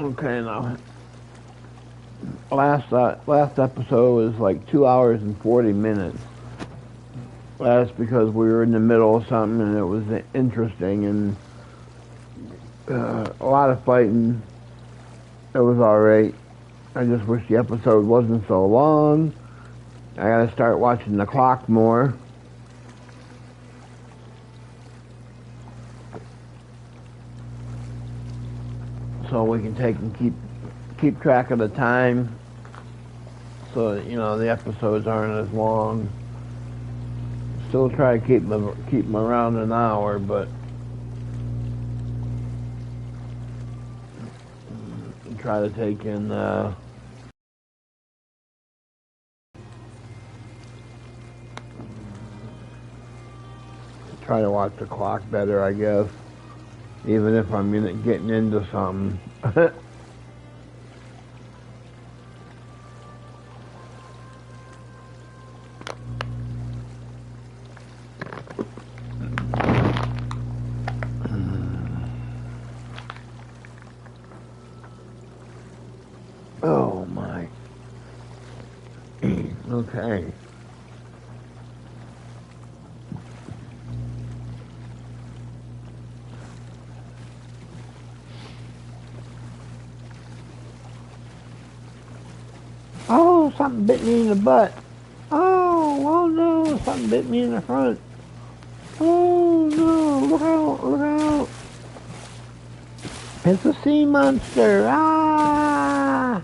Okay, now last episode was like 2 hours and 40 minutes. That's because we were in the middle of something and it was interesting and a lot of fighting. It was alright. I just wish the episode wasn't so long. I gotta start watching the clock more. So we can take and keep track of the time. So that, the episodes aren't as long. Still try to keep them around an hour, but try to take in try to watch the clock better, I guess. Even if I'm getting into something. Oh my. Okay. Oh, something bit me in the butt. Oh no, something bit me in the front. Oh no, look out, look out. It's a sea monster. Ah!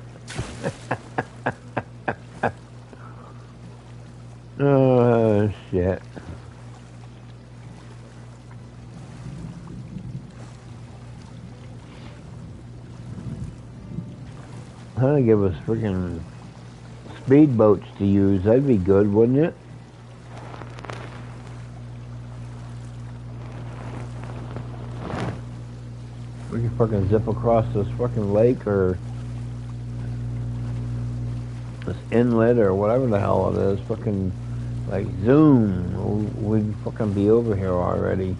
Oh, shit. I'm gonna give us freaking speedboats to use. That'd be good, wouldn't it? We can fucking zip across this fucking lake or this inlet or whatever the hell it is. Fucking, like, zoom. We'd fucking be over here already.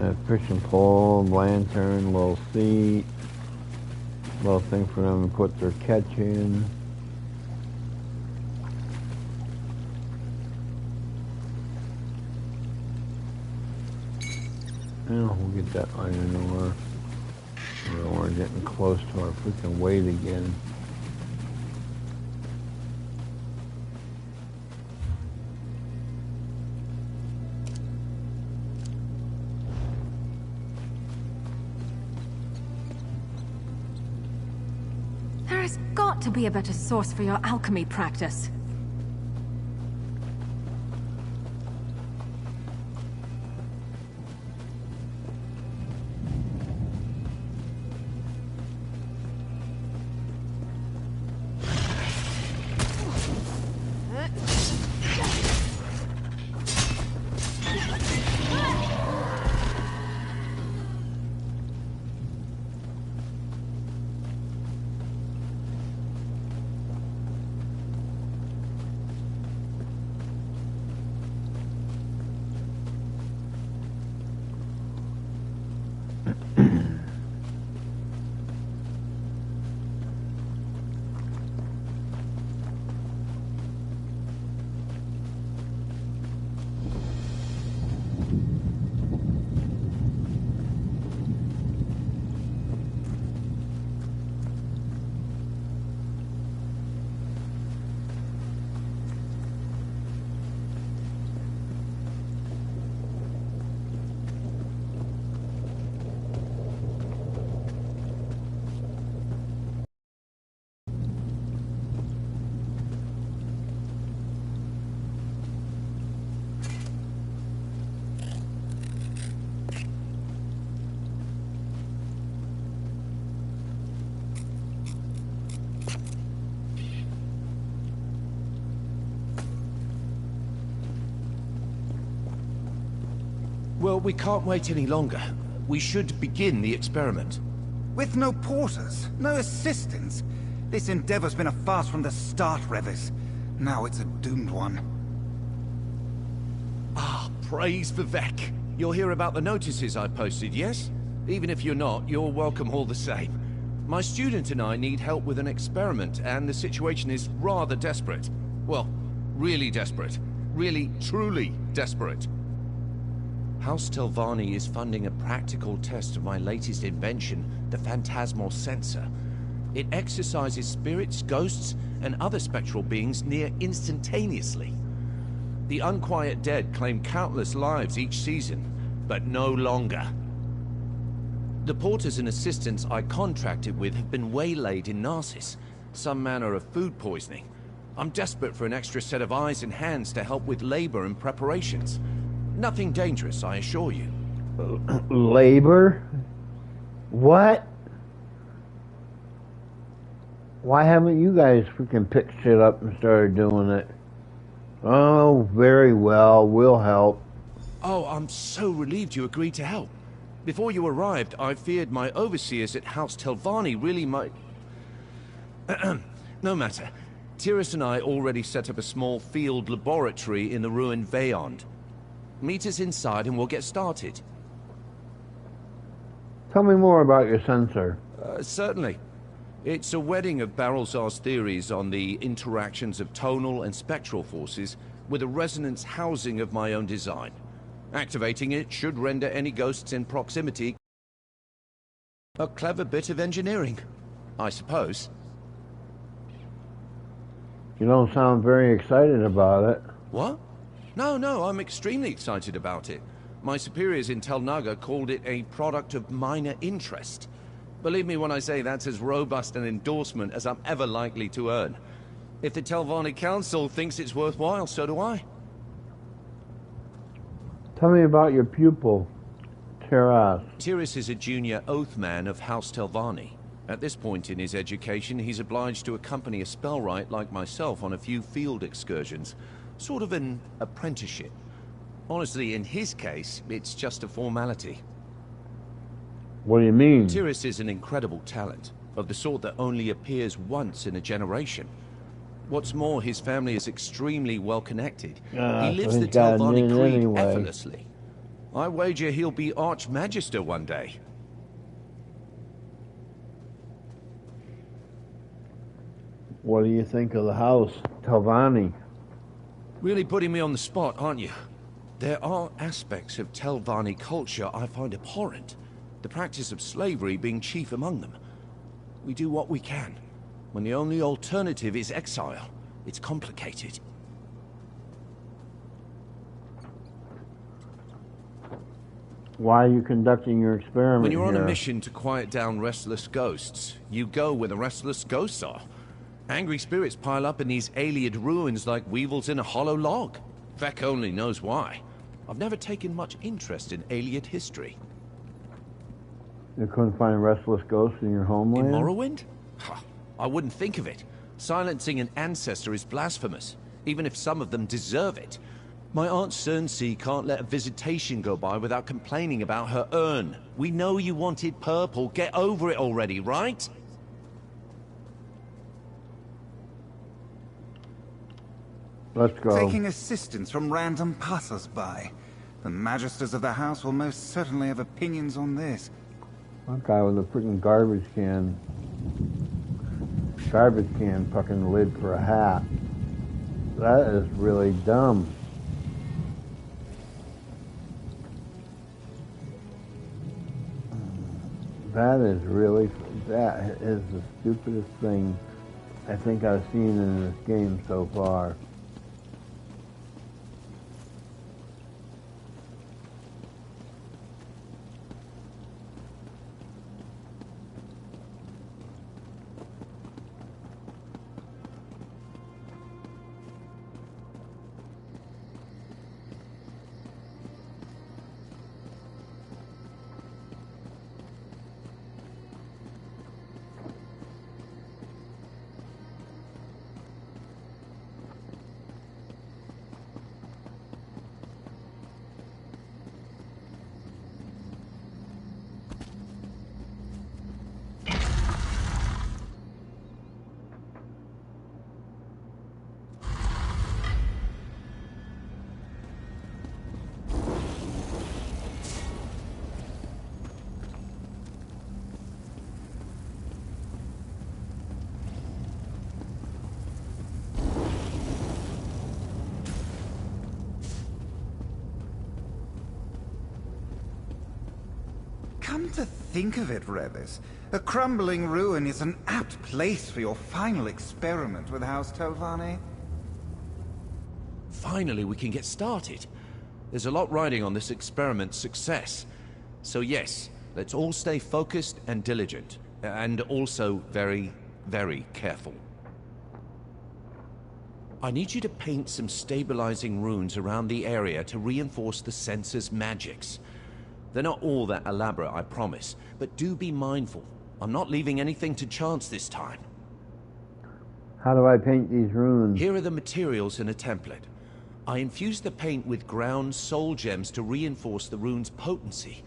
A fishing pole, lantern, little seat, little thing for them to put their catch in. Yeah, we'll get that iron ore. We're getting close to our freaking weight again. There has got to be a better source for your alchemy practice. Well, we can't wait any longer. We should begin the experiment. With no porters, no assistants. This endeavor's been a farce from the start, Revis. Now it's a doomed one. Ah, praise Vivek. You'll hear about the notices I posted, yes? Even if you're not, you're welcome all the same. My student and I need help with an experiment, and the situation is rather desperate. Well, really desperate. Really, truly desperate. House Telvanni is funding a practical test of my latest invention, the Phantasmal Sensor. It exercises spirits, ghosts, and other spectral beings near instantaneously. The unquiet dead claim countless lives each season, but no longer. The porters and assistants I contracted with have been waylaid in Narcissus, some manner of food poisoning. I'm desperate for an extra set of eyes and hands to help with labor and preparations. Nothing dangerous, I assure you. Labor? What? Why haven't you guys freaking picked shit up and started doing it? Oh, very well, we'll help. Oh, I'm so relieved you agreed to help. Before you arrived, I feared my overseers at House Telvanni really might... No matter. Tyrus and I already set up a small field laboratory in the ruined Veyond. Meet us inside and we'll get started. Tell me more about your sensor. Certainly. It's a wedding of Barrelzar's theories on the interactions of tonal and spectral forces with a resonance housing of my own design. Activating it should render any ghosts in proximity a clever bit of engineering, I suppose. You don't sound very excited about it. What? No, I'm extremely excited about it. My superiors in Tel Naga called it a product of minor interest. Believe me when I say that's as robust an endorsement as I'm ever likely to earn. If the Telvanni Council thinks it's worthwhile, so do I. Tell me about your pupil, Tyrus. Tyrus is a junior Oathman of House Telvanni. At this point in his education, he's obliged to accompany a spellwright like myself on a few field excursions. Sort of an apprenticeship. Honestly, in his case, it's just a formality. What do you mean? Tyrus is an incredible talent, of the sort that only appears once in a generation. What's more, his family is extremely well connected. He lives so the Telvanni creed anyway. effortlessly. I wager he'll be Archmagister one day. What do you think of the house, Telvanni? Really putting me on the spot, aren't you? There are aspects of Telvanni culture I find abhorrent, the practice of slavery being chief among them. We do what we can. When the only alternative is exile, it's complicated. Why are you conducting your experiment When you're on here? a mission to quiet down restless ghosts, you go where the restless ghosts are. Angry spirits pile up in these Ayleid ruins like weevils in a hollow log. Vec only knows why. I've never taken much interest in Ayleid history. You couldn't find restless ghosts in your homeland? In Morrowind? Ha, I wouldn't think of it. Silencing an ancestor is blasphemous, even if some of them deserve it. My Aunt Cernsea can't let a visitation go by without complaining about her urn. We know you wanted purple. Get over it already, right? Let's go. Taking assistance from random passers-by. The magisters of the house will most certainly have opinions on this. That guy with a freaking garbage can fucking lid for a hat. That is really dumb. That is the stupidest thing I think I've seen in this game so far. Come to think of it, Revis, a crumbling ruin is an apt place for your final experiment with House Telvanni. Finally, we can get started. There's a lot riding on this experiment's success. So yes, let's all stay focused and diligent. And also very, very careful. I need you to paint some stabilizing runes around the area to reinforce the sensor's magics. They're not all that elaborate, I promise, but do be mindful. I'm not leaving anything to chance this time. How do I paint these runes? Here are the materials in a template. I infused the paint with ground soul gems to reinforce the rune's potency.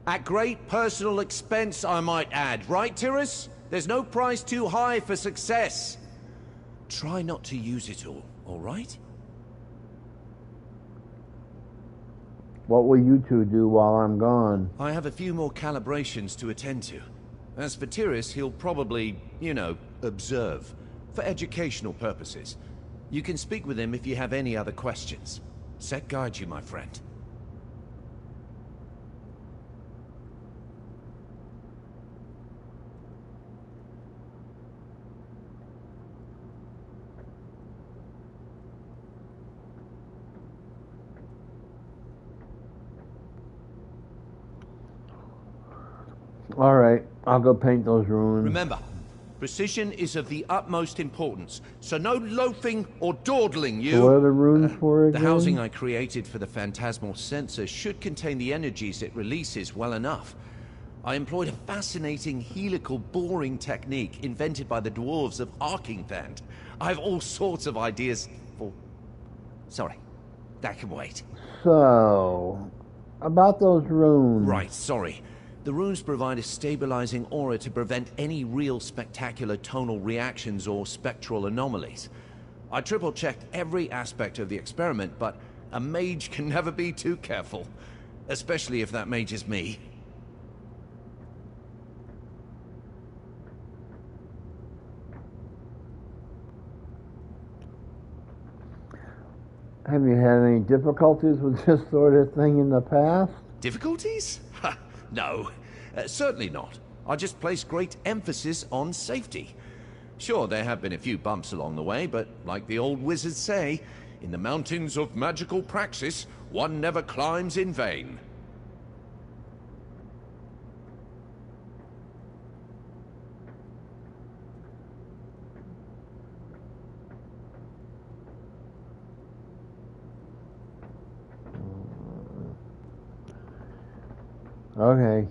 At great personal expense, I might add. Right, Tyrus? There's no price too high for success. Try not to use it all right? What will you two do while I'm gone? I have a few more calibrations to attend to. As for Tyrus, he'll probably, observe. For educational purposes. You can speak with him if you have any other questions. Set guide you, my friend. All right, I'll go paint those runes. Remember, precision is of the utmost importance, so no loafing or dawdling, you... So what are the runes for again? The housing I created for the phantasmal sensor should contain the energies it releases well enough. I employed a fascinating helical boring technique invented by the dwarves of Arkingthand. I have all sorts of ideas for... Sorry, that can wait. So, about those runes. Right, sorry. The runes provide a stabilizing aura to prevent any real spectacular tonal reactions or spectral anomalies. I triple-checked every aspect of the experiment, but a mage can never be too careful. Especially if that mage is me. Have you had any difficulties with this sort of thing in the past? Difficulties? Ha, no, certainly not. I just place great emphasis on safety. Sure, there have been a few bumps along the way, but like the old wizards say, in the mountains of magical praxis, one never climbs in vain. Okay.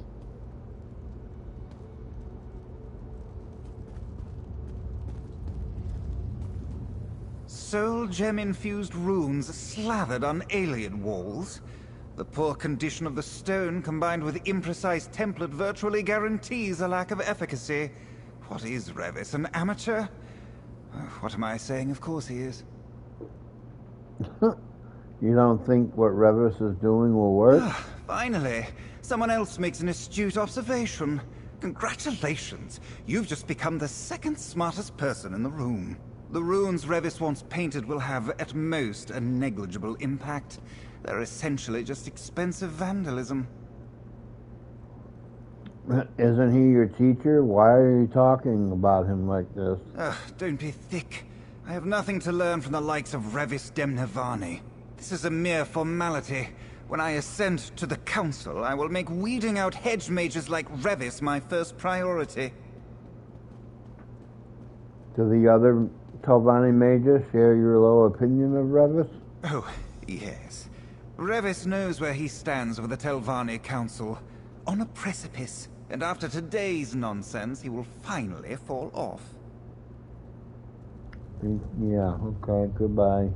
Soul gem-infused runes slathered on alien walls. The poor condition of the stone combined with imprecise template virtually guarantees a lack of efficacy. What is Revis, an amateur? What am I saying? Of course he is. You don't think what Revis is doing will work? Finally, someone else makes an astute observation. Congratulations. You've just become the second smartest person in the room. The runes Revis wants painted will have, at most, a negligible impact. They're essentially just expensive vandalism. Isn't he your teacher? Why are you talking about him like this? Don't be thick. I have nothing to learn from the likes of Revis Demnevani. This is a mere formality. When I ascend to the council, I will make weeding out hedge mages like Revis my first priority. Do the other Telvanni mages share your low opinion of Revis? Oh, yes. Revis knows where he stands with the Telvanni Council. On a precipice. And after today's nonsense, he will finally fall off. Yeah, okay, goodbye.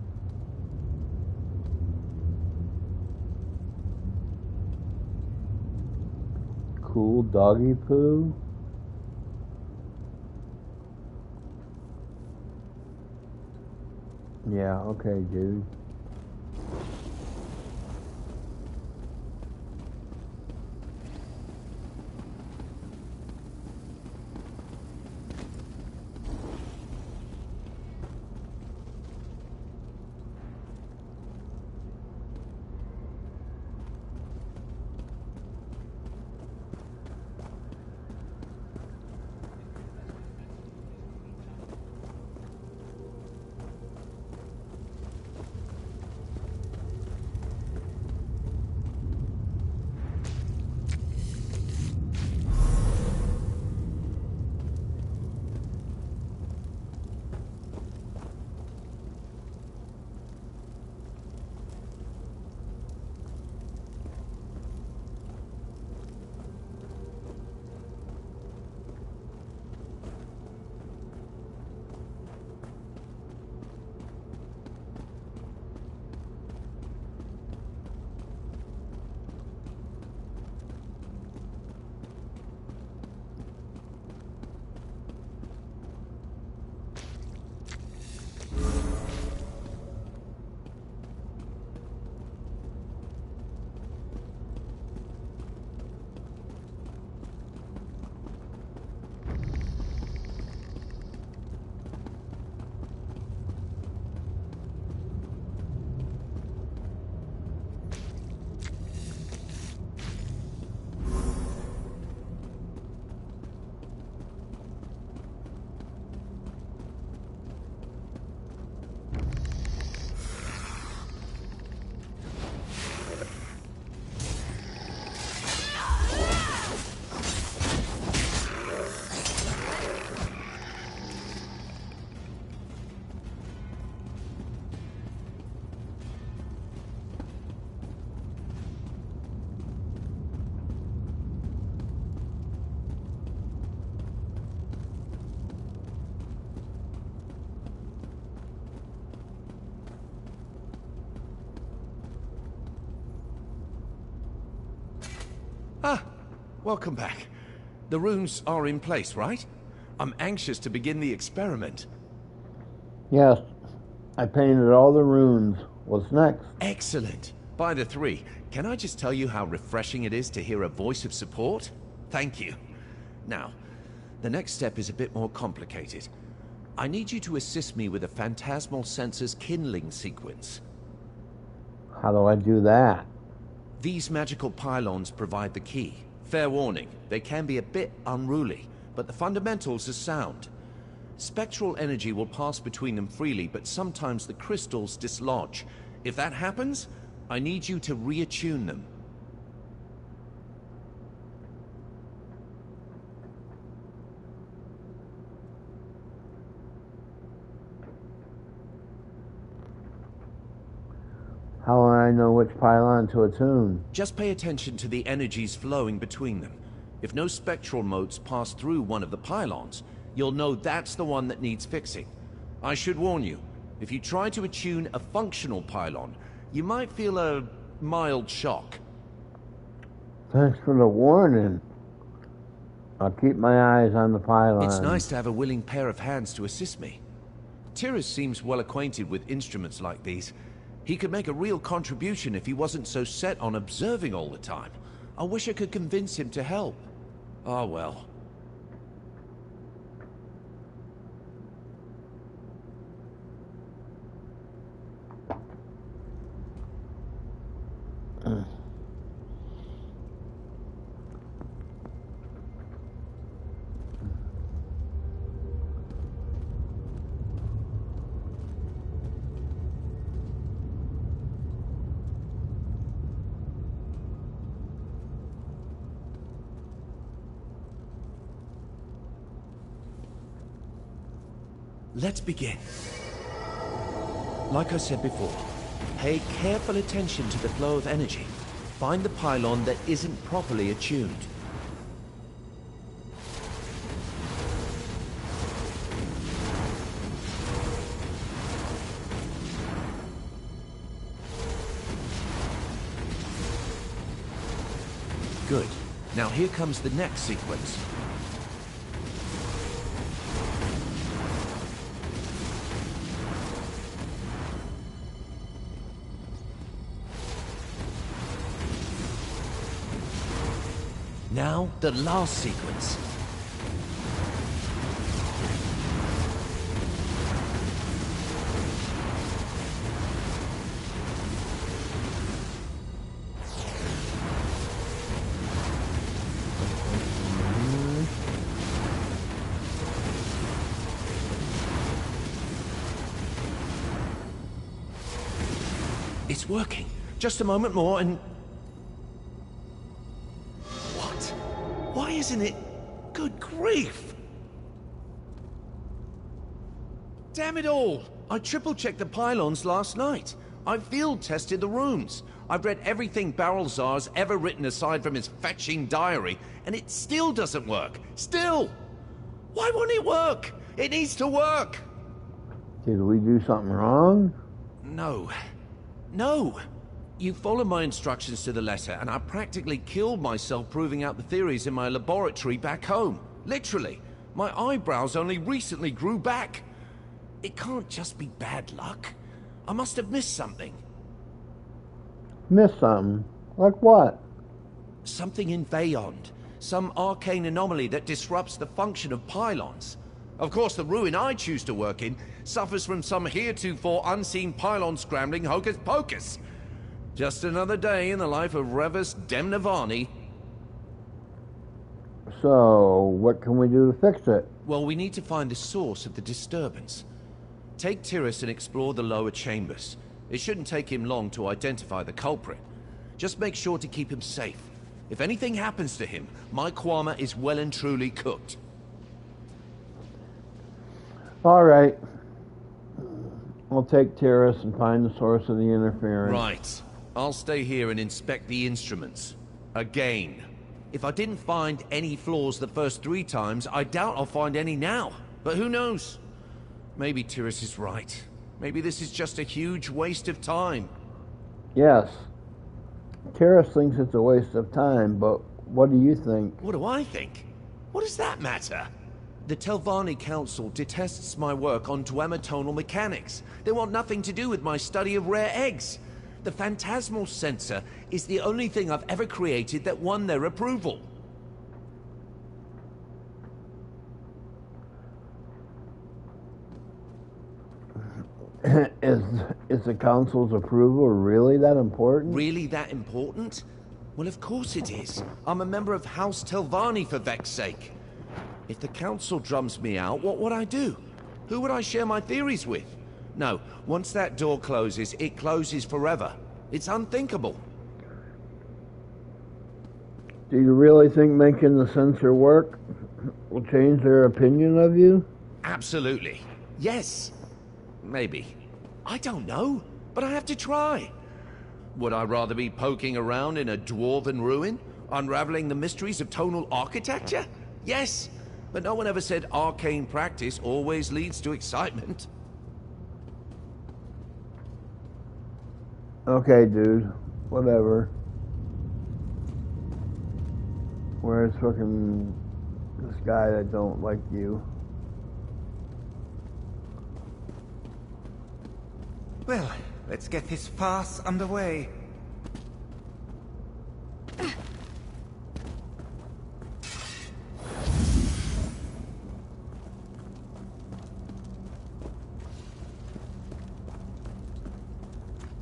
Cool doggy poo? Yeah, okay, dude. welcome back. The runes are in place, right? I'm anxious to begin the experiment. Yes, I painted all the runes. What's next? Excellent. By the three, can I just tell you how refreshing it is to hear a voice of support? Thank you. Now, the next step is a bit more complicated. I need you to assist me with a phantasmal sensor's kindling sequence. How do I do that? These magical pylons provide the key. Fair warning, they can be a bit unruly, but the fundamentals are sound. Spectral energy will pass between them freely, but sometimes the crystals dislodge. If that happens, I need you to reattune them. How will I know which pylon to attune? Just pay attention to the energies flowing between them. If no spectral motes pass through one of the pylons, you'll know that's the one that needs fixing. I should warn you, if you try to attune a functional pylon, you might feel a mild shock. Thanks for the warning. I'll keep my eyes on the pylon. It's nice to have a willing pair of hands to assist me. Tyrus seems well acquainted with instruments like these. He could make a real contribution if he wasn't so set on observing all the time. I wish I could convince him to help. Ah, well. Let's begin. Like I said before, pay careful attention to the flow of energy. Find the pylon that isn't properly attuned. Good. Now here comes the next sequence. Now, the last sequence. It's working. Just a moment more and... Why isn't it? Good grief! Damn it all! I triple-checked the pylons last night. I field-tested the rooms. I've read everything Barrelzar's ever written aside from his fetching diary, and it still doesn't work. Still! Why won't it work? It needs to work! Did we do something wrong? No. No! You followed my instructions to the letter, and I practically killed myself proving out the theories in my laboratory back home. Literally. My eyebrows only recently grew back. It can't just be bad luck. I must have missed something. Missed something? Like what? Something in Veyond. Some arcane anomaly that disrupts the function of pylons. Of course, the ruin I choose to work in suffers from some heretofore unseen pylon scrambling hocus-pocus. Just another day in the life of Revis Demnavani. So, what can we do to fix it? Well, we need to find the source of the disturbance. Take Tyrus and explore the lower chambers. It shouldn't take him long to identify the culprit. Just make sure to keep him safe. If anything happens to him, my Kwama is well and truly cooked. All right. I'll take Tyrus and find the source of the interference. Right. I'll stay here and inspect the instruments. Again. If I didn't find any flaws the first 3 times, I doubt I'll find any now. But who knows? Maybe Tyrus is right. Maybe this is just a huge waste of time. Yes. Tyrus thinks it's a waste of time, but What do you think? What do I think? What does that matter? The Telvanni Council detests my work on duemitonal mechanics. They want nothing to do with my study of rare eggs. The phantasmal sensor is the only thing I've ever created that won their approval. Is the council's approval really that important? Really that important? Well, of course it is. I'm a member of House Telvanni, for Vec's sake. If the council drums me out, what would I do? Who would I share my theories with? No, once that door closes, it closes forever. It's unthinkable. Do you really think making the sensor work will change their opinion of you? Absolutely. Yes. Maybe. I don't know, but I have to try. Would I rather be poking around in a dwarven ruin, unraveling the mysteries of tonal architecture? Yes, but no one ever said arcane practice always leads to excitement. Okay, dude. Whatever. Where's fucking this guy that don't like you? Well, let's get this farce underway.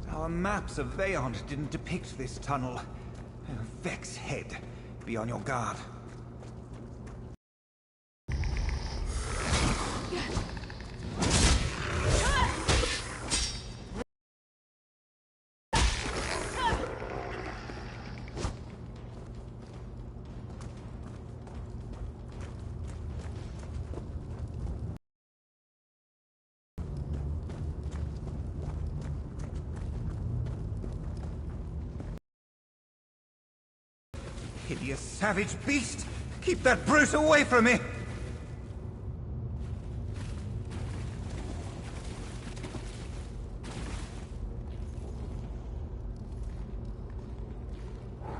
Our maps of Veyond didn't depict this tunnel. Vec's head. Be on your guard. Hideous savage beast! Keep that brute away from me!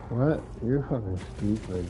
What? You're fucking stupid.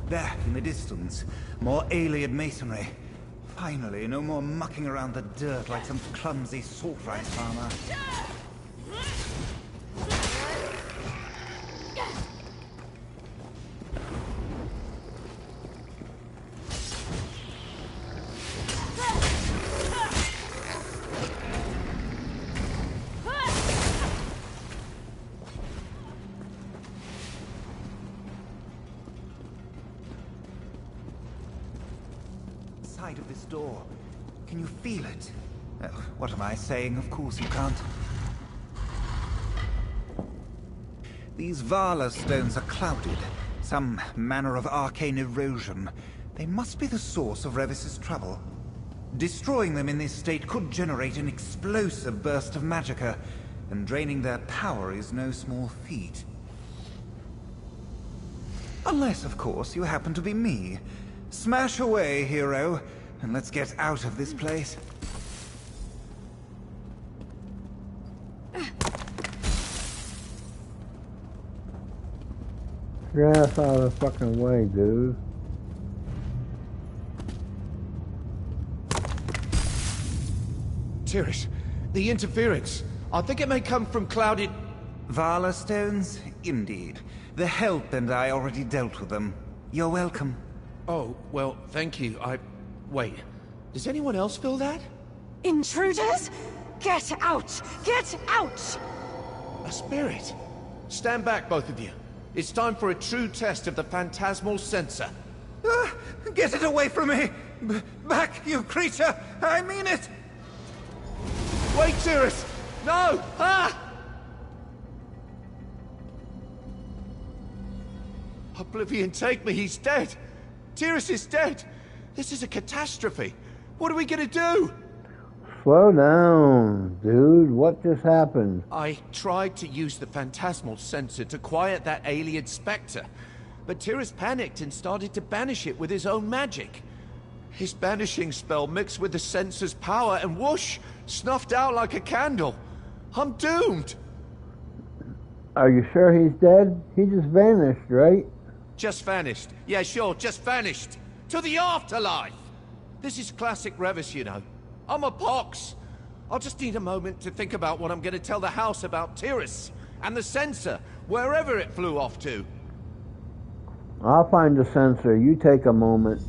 There, in the distance, more alien masonry. Finally, no more mucking around the dirt like some clumsy salt rice farmer. Of this door. Can you feel it? What am I saying? Of course you can't. These Vala stones are clouded. Some manner of arcane erosion. They must be the source of Revis's trouble. Destroying them in this state could generate an explosive burst of magicka, and draining their power is no small feat. Unless, of course, you happen to be me. Smash away, hero, and let's get out of this place. Your ass out of the fucking way, dude. Tyrus, the interference. I think it may come from clouded... Vala stones? Indeed. The Help and I already dealt with them. You're welcome. Oh, well, thank you. Wait, does anyone else feel that? Intruders? Get out! Get out! A spirit? Stand back, both of you. It's time for a true test of the phantasmal sensor. Get it away from me! Back, you creature! I mean it! Wait, Tyrus! No! Ah! Oblivion, take me, he's dead! Tyrus is dead! This is a catastrophe! What are we gonna do? Slow down, dude. What just happened? I tried to use the phantasmal sensor to quiet that alien spectre, but Tyrus panicked and started to banish it with his own magic. His banishing spell mixed with the sensor's power and whoosh, snuffed out like a candle. I'm doomed! Are you sure he's dead? He just vanished, right? Just vanished. Yeah, sure, just vanished. To the afterlife! This is classic Revis, you know. I'm a pox. I'll just need a moment to think about what I'm going to tell the house about Tyrus and the sensor, wherever it flew off to. I'll find the sensor. You take a moment.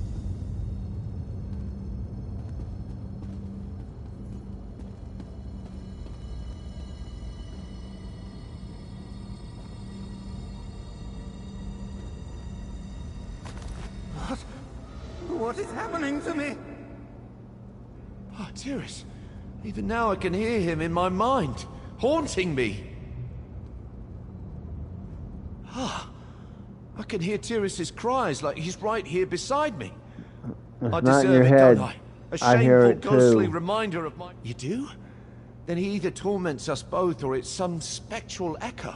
What is happening to me? Oh, Tyrus. Even now I can hear him in my mind, haunting me. Ah, I can hear Tyrus's cries like he's right here beside me. It's I not in deserve your it, head. don't I? A I hear shameful, it ghostly too. reminder of my... You do? Then he either torments us both or it's some spectral echo.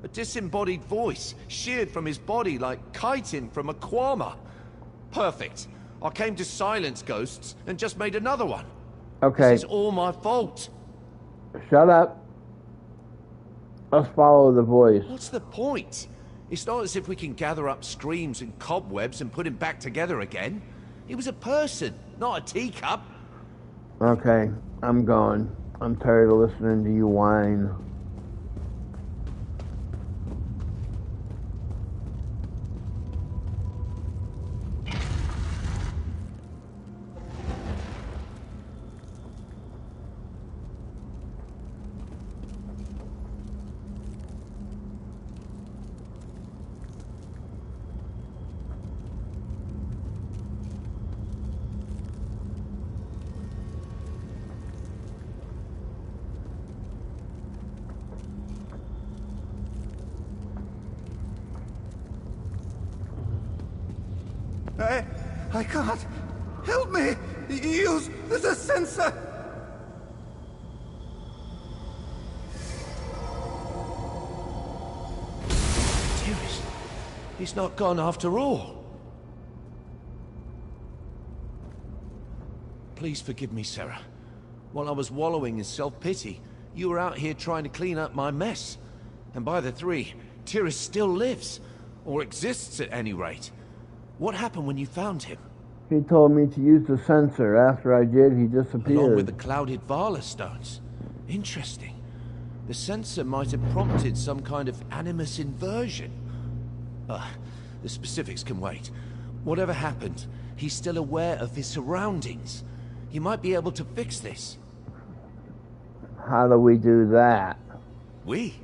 A disembodied voice, sheared from his body like chitin from a quama. Perfect. I came to silence ghosts and just made another one. Okay, This is all my fault. shut up. Let's follow the voice. What's the point? It's not as if we can gather up screams and cobwebs and put him back together again. He was a person, not a teacup. Okay, I'm gone. I'm tired of listening to you whine. I can't. Help me! Use the sensor! Tyrus, he's not gone after all. Please forgive me, Sarah. While I was wallowing in self-pity, you were out here trying to clean up my mess. And by the three, Tyrus still lives. Or exists at any rate. What happened when you found him? He told me to use the sensor. After I did, he disappeared. Along with the clouded Vala stones. Interesting. The sensor might have prompted some kind of animus inversion. The specifics can wait. Whatever happened, he's still aware of his surroundings. He might be able to fix this. How do we do that? We?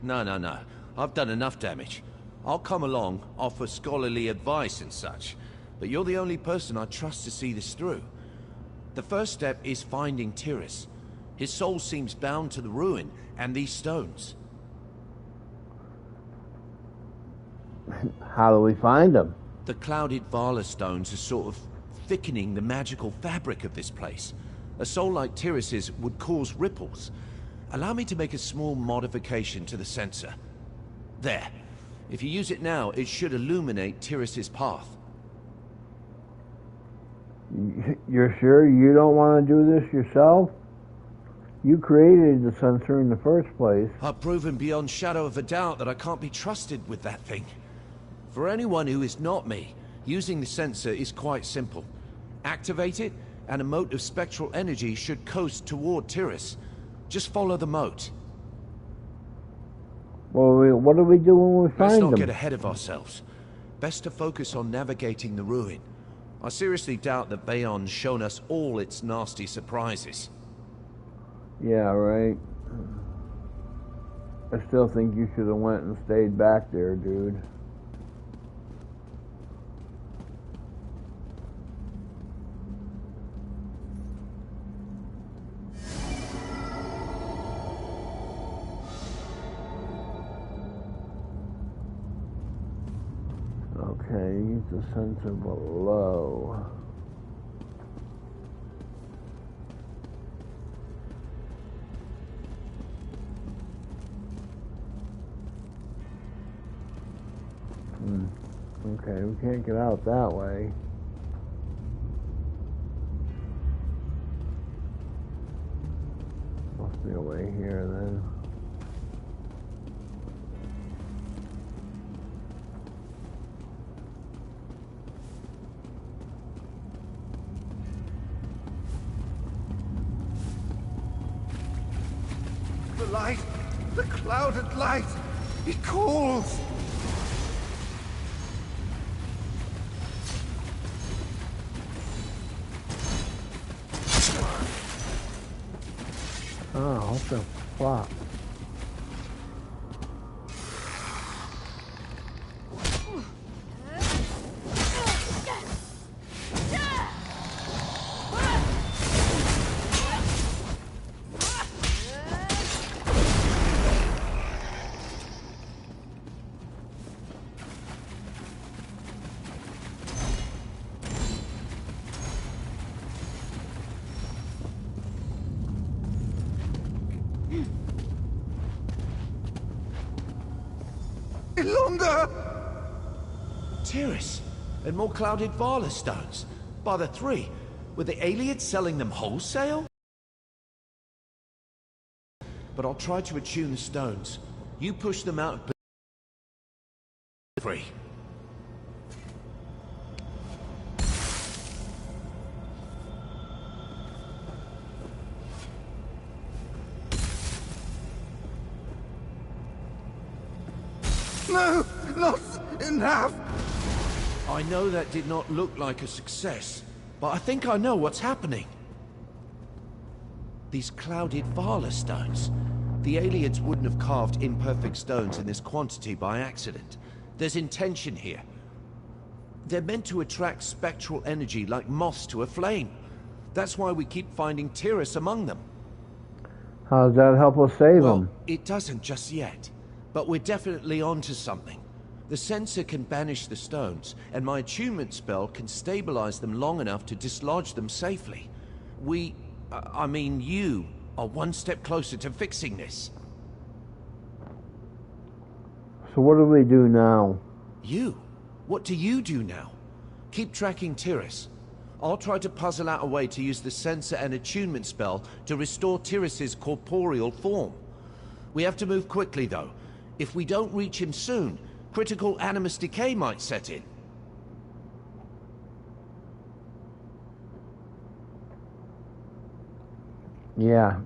No. I've done enough damage. I'll come along, offer scholarly advice and such, but you're the only person I trust to see this through. The first step is finding Tyrus. His soul seems bound to the ruin and these stones. How do we find him? The clouded Vala stones are sort of thickening the magical fabric of this place. A soul like Tyrus's would cause ripples. Allow me to make a small modification to the sensor. There. If you use it now, it should illuminate Tyrus's path. You're sure you don't want to do this yourself? You created the sensor in the first place. I've proven beyond shadow of a doubt that I can't be trusted with that thing. For anyone who is not me, using the sensor is quite simple. Activate it, and a mote of spectral energy should coast toward Tyrus. Just follow the mote. Well, what do we do when we Let's find not him? get ahead of ourselves. Best to focus on navigating the ruin. I seriously doubt that Bayon's shown us all its nasty surprises. Yeah, right. I still think you should have went and stayed back there, dude. Okay, use the sensor below. Okay, we can't get out that way. Must be a way here then. The light! The clouded light! It calls! Oh, what the fuck? Longer! Tiris, and more clouded Vala stones. By the 3. Were the aliens selling them wholesale? But I'll try to attune the stones. You push them out of 3. No! Not enough! I know that did not look like a success, but I think I know what's happening. These clouded Vala stones. The aliens wouldn't have carved imperfect stones in this quantity by accident. There's intention here. They're meant to attract spectral energy like moths to a flame. That's why we keep finding Tiris among them. How does that help us save Well, them? it doesn't just yet, but we're definitely onto something. The sensor can banish the stones, and my attunement spell can stabilize them long enough to dislodge them safely. I mean you, are one step closer to fixing this. So what do we do now? You? What do you do now? Keep tracking Tiris. I'll try to puzzle out a way to use the sensor and attunement spell to restore Tiris's corporeal form. We have to move quickly, though. If we don't reach him soon, critical animus decay might set in. Yeah.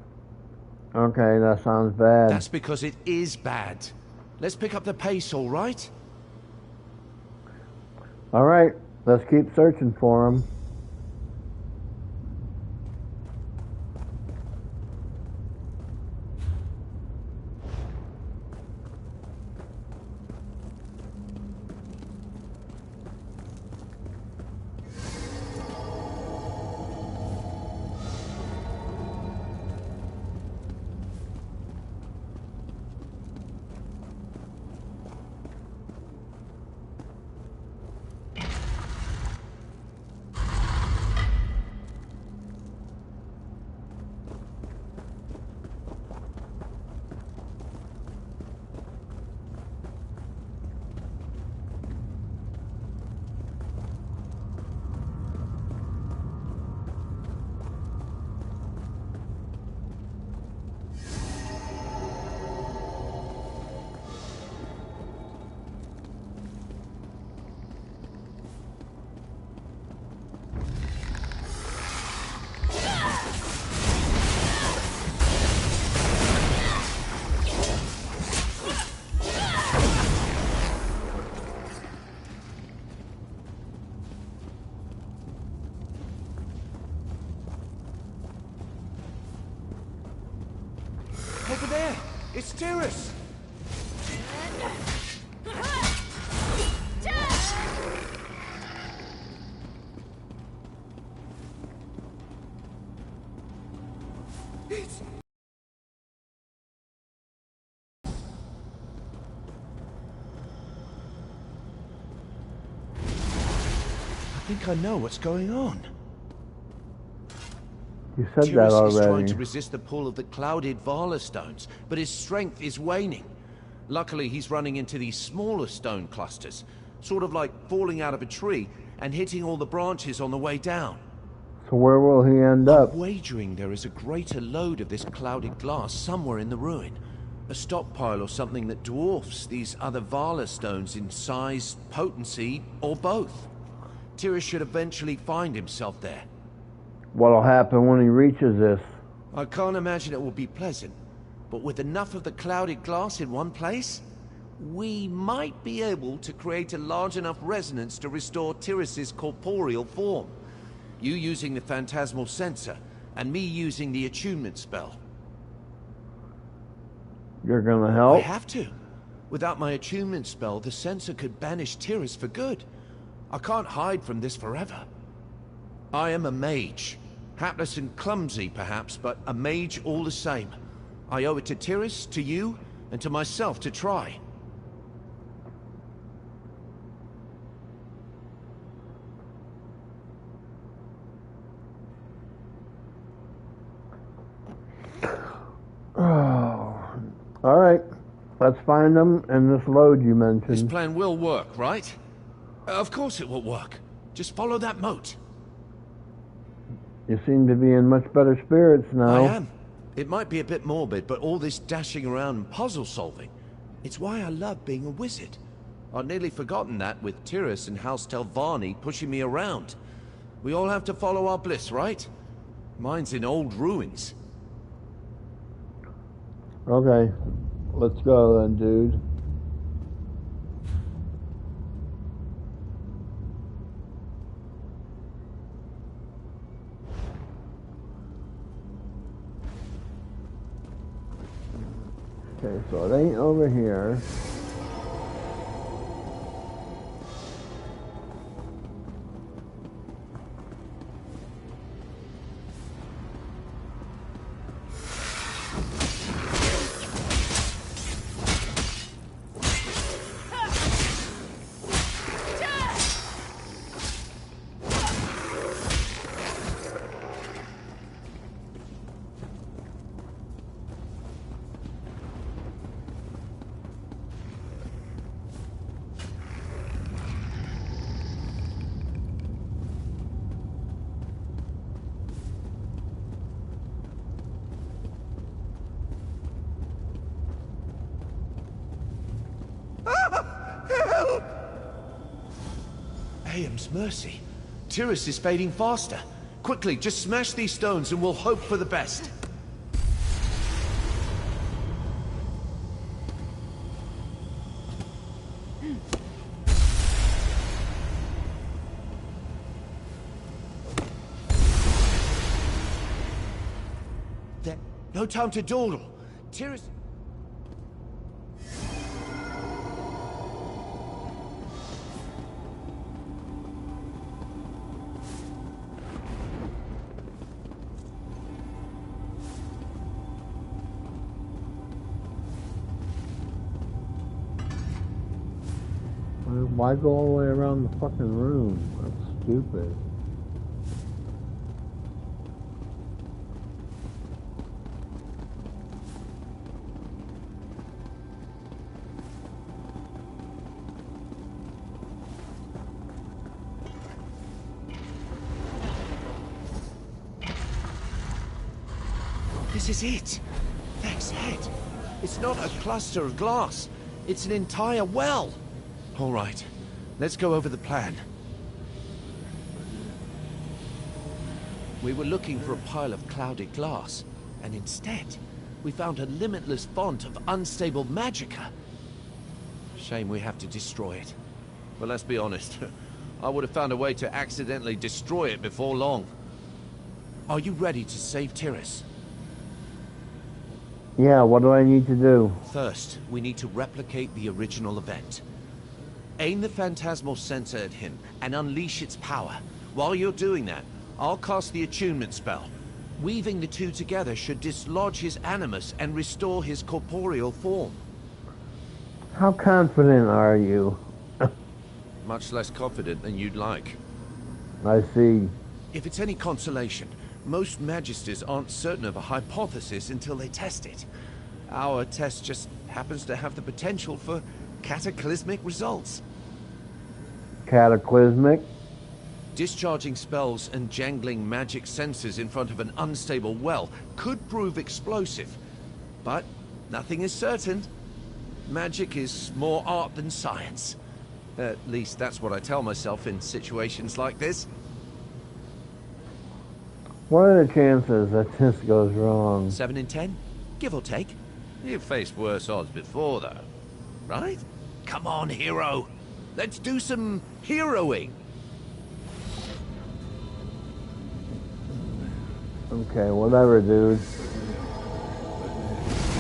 Okay, that sounds bad. That's because it is bad. Let's pick up the pace, all right? All right, let's keep searching for him. Over there! It's Tiris! It's... I think I know what's going on. You said that Tyrus is trying already. to resist the pull of the clouded Vala stones, but his strength is waning. Luckily, he's running into these smaller stone clusters, sort of like falling out of a tree and hitting all the branches on the way down. So where will he end up? I'm wagering there is a greater load of this clouded glass somewhere in the ruin. A stockpile or something that dwarfs these other Vala stones in size, potency, or both. Tyrus should eventually find himself there. What'll happen when he reaches this? I can't imagine it will be pleasant, but with enough of the clouded glass in one place, we might be able to create a large enough resonance to restore Tyrus's corporeal form. You using the phantasmal sensor, and me using the attunement spell. You're gonna I help? have to. Without my attunement spell, the sensor could banish Tyrus for good. I can't hide from this forever. I am a mage. Hapless and clumsy, perhaps, but a mage all the same. I owe it to Tyrus, to you, and to myself to try. Oh. Alright. Let's find them and this load you This mentioned. plan will work, right? Of course it will work. Just follow that moat. You seem to be in much better spirits now. I am. It might be a bit morbid, but all this dashing around and puzzle solving, it's why I love being a wizard. I'd nearly forgotten that with Tyrus and House Telvanni pushing me around. We all have to follow our bliss, right? Mine's in old ruins. Okay. Let's go then, dude. Okay, so it ain't over here. Aeum's mercy. Tyrus is fading faster. Quickly, just smash these stones and we'll hope for the best. There, no time to dawdle. Tyrus... Why go all the way around the fucking room? That's stupid. This is it. Vex head. It's not a cluster of glass. It's an entire well. All right. Let's go over the plan. We were looking for a pile of clouded glass, and instead, we found a limitless font of unstable magicka. Shame we have to destroy it. But let's be honest, I would have found a way to accidentally destroy it before long. Are you ready to save Tyrus? Yeah, what do I need to do? First, we need to replicate the original event. Aim the phantasmal sensor at him and unleash its power. While you're doing that, I'll cast the attunement spell. Weaving the two together should dislodge his animus and restore his corporeal form. How confident are you? Much less confident than you'd like. I see. If it's any consolation, most magisters aren't certain of a hypothesis until they test it. Our test just happens to have the potential for cataclysmic results. Cataclysmic? Discharging spells and jangling magic sensors in front of an unstable well could prove explosive. But nothing is certain. Magic is more art than science. At least that's what I tell myself in situations like this. What are the chances that this goes wrong? 7 in 10, give or take. You've faced worse odds before, though. Right? Come on, hero. Let's do some heroing. Okay, whatever, dude.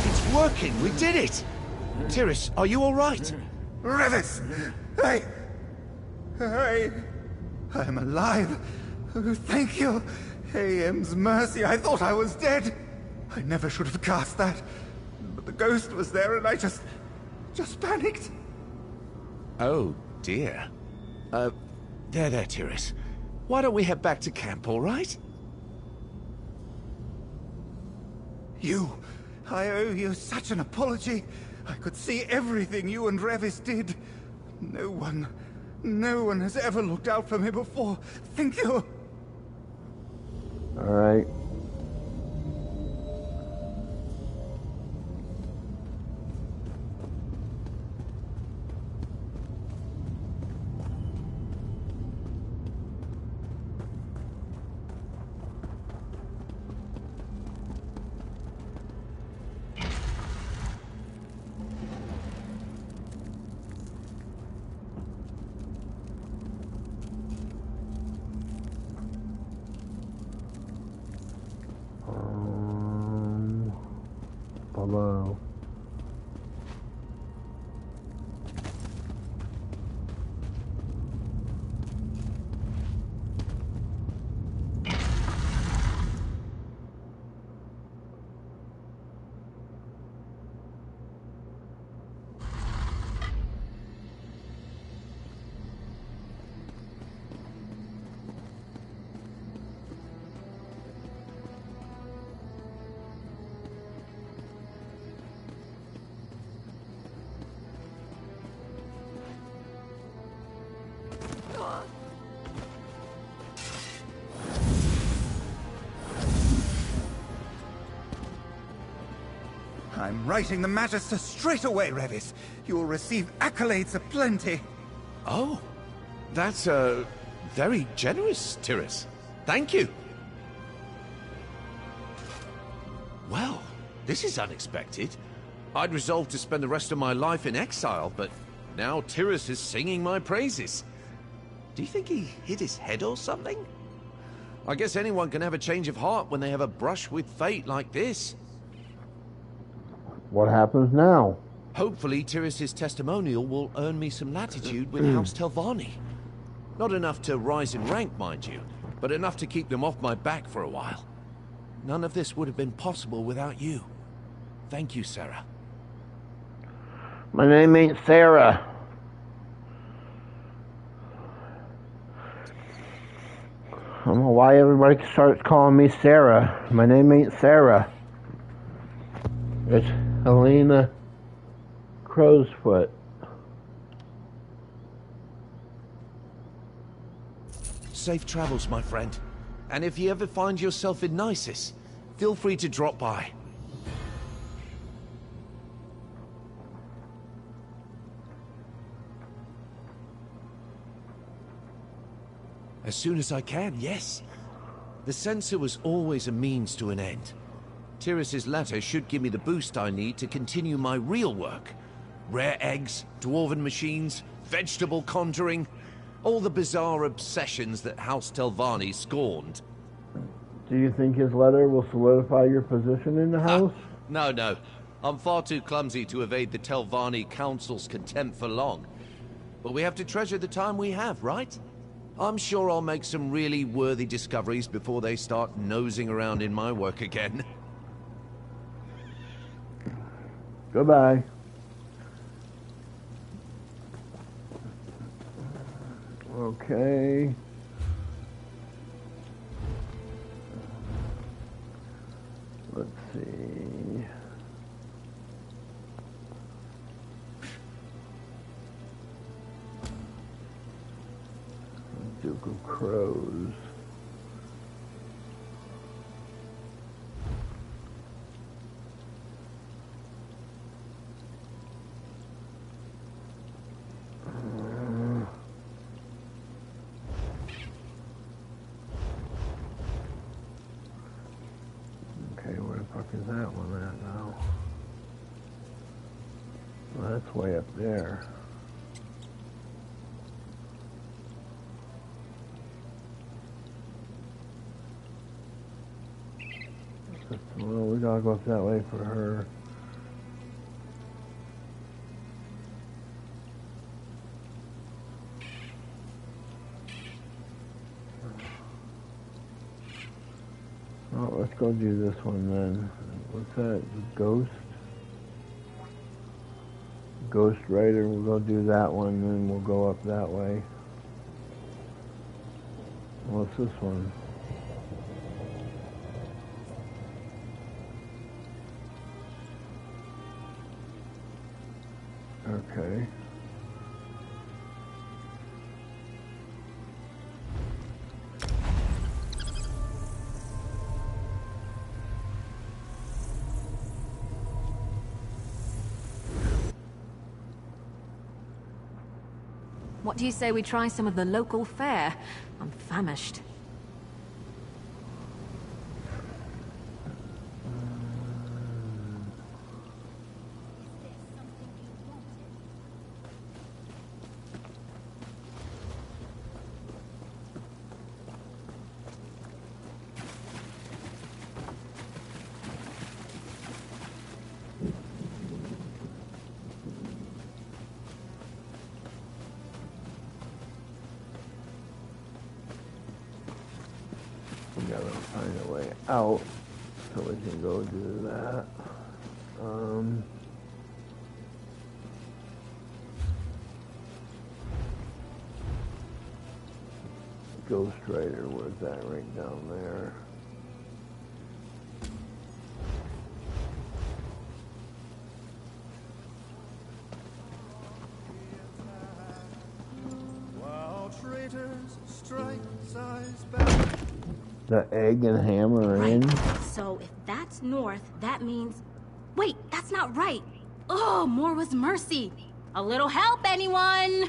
It's working. We did it. Tiris, are you all right? Revis! I'm alive. Oh, thank you. AM's mercy, I thought I was dead. I never should have cast that. But the ghost was there and I just panicked. Oh, dear. There, Tiris. Why don't we head back to camp, all right? I owe you such an apology. I could see everything you and Revis did. No one has ever looked out for me before. Thank you. All right. Hello. I'm writing the Magister straight away, Revis. You'll receive accolades aplenty. Oh, that's, very generous, Tiris. Thank you. Well, this is unexpected. I'd resolved to spend the rest of my life in exile, but now Tiris is singing my praises. Do you think he hit his head or something? I guess anyone can have a change of heart when they have a brush with fate like this. What happens now? Hopefully, Tiris's testimonial will earn me some latitude with House Telvanni. Not enough to rise in rank, mind you, but enough to keep them off my back for a while. None of this would have been possible without you. Thank you, Sarah. My name ain't Sarah. I don't know why everybody starts calling me Sarah. My name ain't Sarah. It's Helena Crowsfoot. Safe travels, my friend. And if you ever find yourself in Nisus, feel free to drop by. As soon as I can, yes. The censor was always a means to an end. Tiris's letter should give me the boost I need to continue my real work. Rare eggs, dwarven machines, vegetable conjuring, all the bizarre obsessions that House Telvanni scorned. Do you think his letter will solidify your position in the house? No. I'm far too clumsy to evade the Telvanni Council's contempt for long. But we have to treasure the time we have, right? I'm sure I'll make some really worthy discoveries before they start nosing around in my work again. Goodbye. Okay. Let's see. Duke of Crows. Okay, where the fuck is that one at now? Well, that's way up there. Well, we gotta go up that way for her. Oh, let's go do this one then. What's that? Ghost? Ghost Rider. We'll go do that one, and then we'll go up that way. What's this one? Okay. What do you say we try some of the local fare? I'm famished. We gotta find a way out so we can go do that. Ghost Rider, where's that? Right down there. While traitors strike size back. The egg and hammer are in. So if that's north, that means... Wait, that's not right. Oh, more was mercy. A little help, anyone?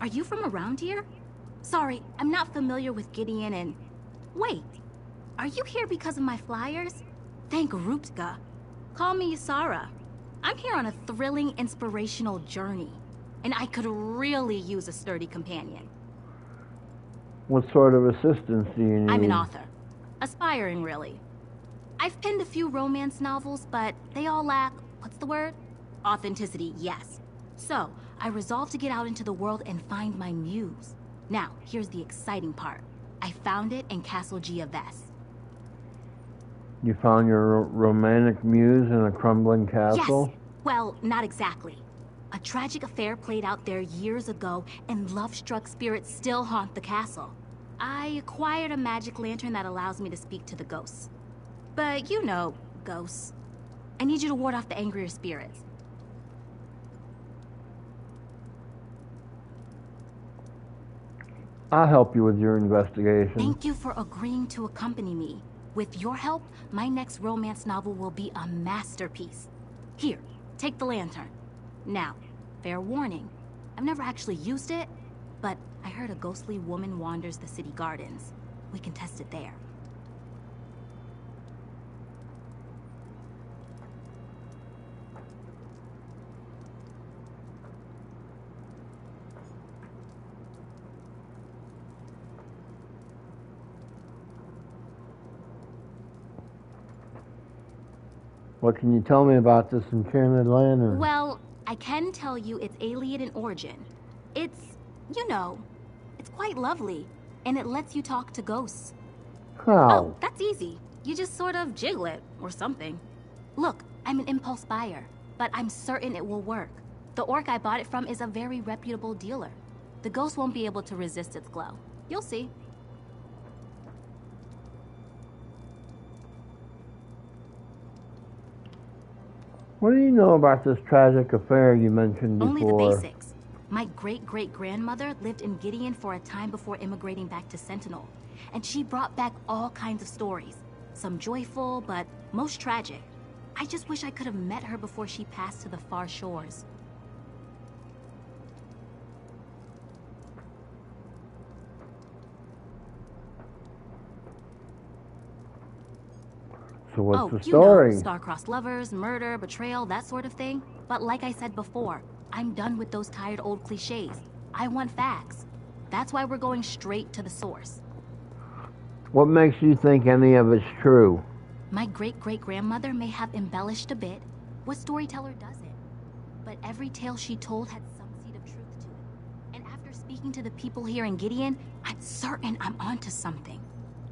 Are you from around here? Sorry, I'm not familiar with Gideon and... Wait, are you here because of my flyers? Thank Ruptka. Call me Yusara. I'm here on a thrilling, inspirational journey. And I could really use a sturdy companion. What sort of assistance do you need? I'm an author. Aspiring, really. I've penned a few romance novels, but they all lack, what's the word? Authenticity, yes. So, I resolved to get out into the world and find my muse. Now, here's the exciting part. I found it in Castle Giaves. You found your romantic muse in a crumbling castle? Yes! Well, not exactly. A tragic affair played out there years ago, and love-struck spirits still haunt the castle. I acquired a magic lantern that allows me to speak to the ghosts. But you know, ghosts. I need you to ward off the angrier spirits. I'll help you with your investigation. Thank you for agreeing to accompany me. With your help, my next romance novel will be a masterpiece. Here, take the lantern. Now, fair warning, I've never actually used it, but I heard a ghostly woman wanders the city gardens. We can test it there. What can you tell me about this enchanted lantern? Well, I can tell you it's alien in origin. It's, you know, it's quite lovely. And it lets you talk to ghosts. How? Oh, that's easy. You just sort of jiggle it, or something. Look, I'm an impulse buyer, but I'm certain it will work. The orc I bought it from is a very reputable dealer. The ghost won't be able to resist its glow. You'll see. What do you know about this tragic affair you mentioned before? Only the basics. My great-great-grandmother lived in Gideon for a time before immigrating back to Sentinel. And she brought back all kinds of stories. Some joyful, but most tragic. I just wish I could have met her before she passed to the far shores. So what's Oh, the you story? know, star-crossed lovers, murder, betrayal, that sort of thing. But like I said before, I'm done with those tired old cliches. I want facts. That's why we're going straight to the source. What makes you think any of it's true? My great-great-grandmother may have embellished a bit. What storyteller doesn't? But every tale she told had some seed of truth to it. And after speaking to the people here in Gideon, I'm certain I'm onto something.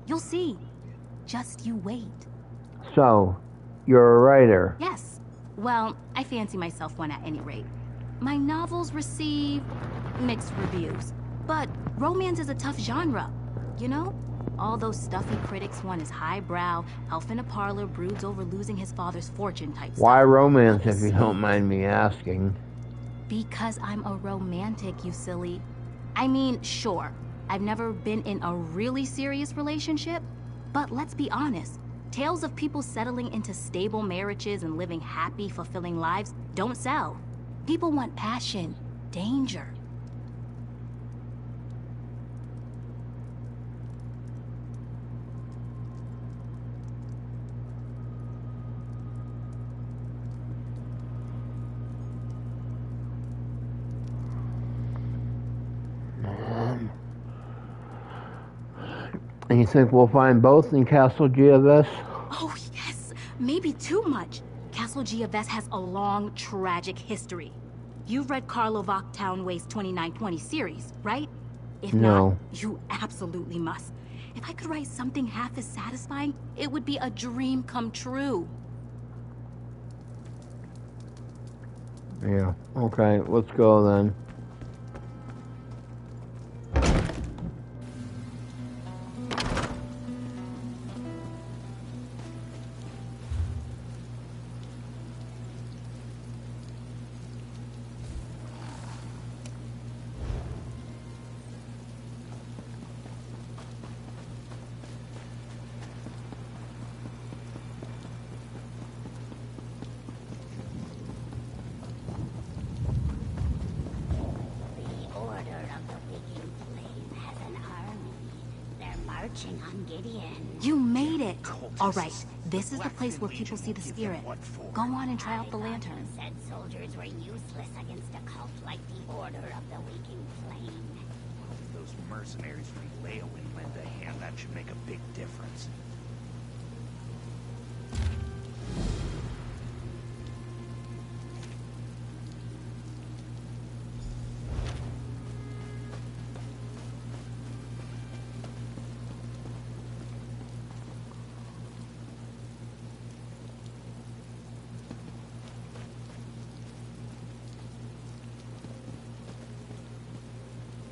You'll see. Just you wait. So, you're a writer. Yes. Well, I fancy myself one at any rate. My novels receive mixed reviews. But romance is a tough genre, you know? All those stuffy critics want is highbrow, elf in a parlor broods over losing his father's fortune type stuff. Why romance, if you don't mind me asking? Because I'm a romantic, you silly. I mean, sure, I've never been in a really serious relationship, but let's be honest. Tales of people settling into stable marriages and living happy, fulfilling lives don't sell. People want passion, danger. And you think we'll find both in Castle Gioves? Oh, yes. Maybe too much. Castle Gioves has a long, tragic history. You've read Carlo Town Waste 2920 series, right? If No. not, you absolutely must. If I could write something half as satisfying, it would be a dream come true. Yeah. Okay, let's go then. On Gideon. You made it! Alright, this is the place where people see the spirit. Go on and try out the lantern. Said soldiers were useless against a cult like the Order of the Waking Flame. If those mercenaries from Leowin lend a hand, that should make a big difference.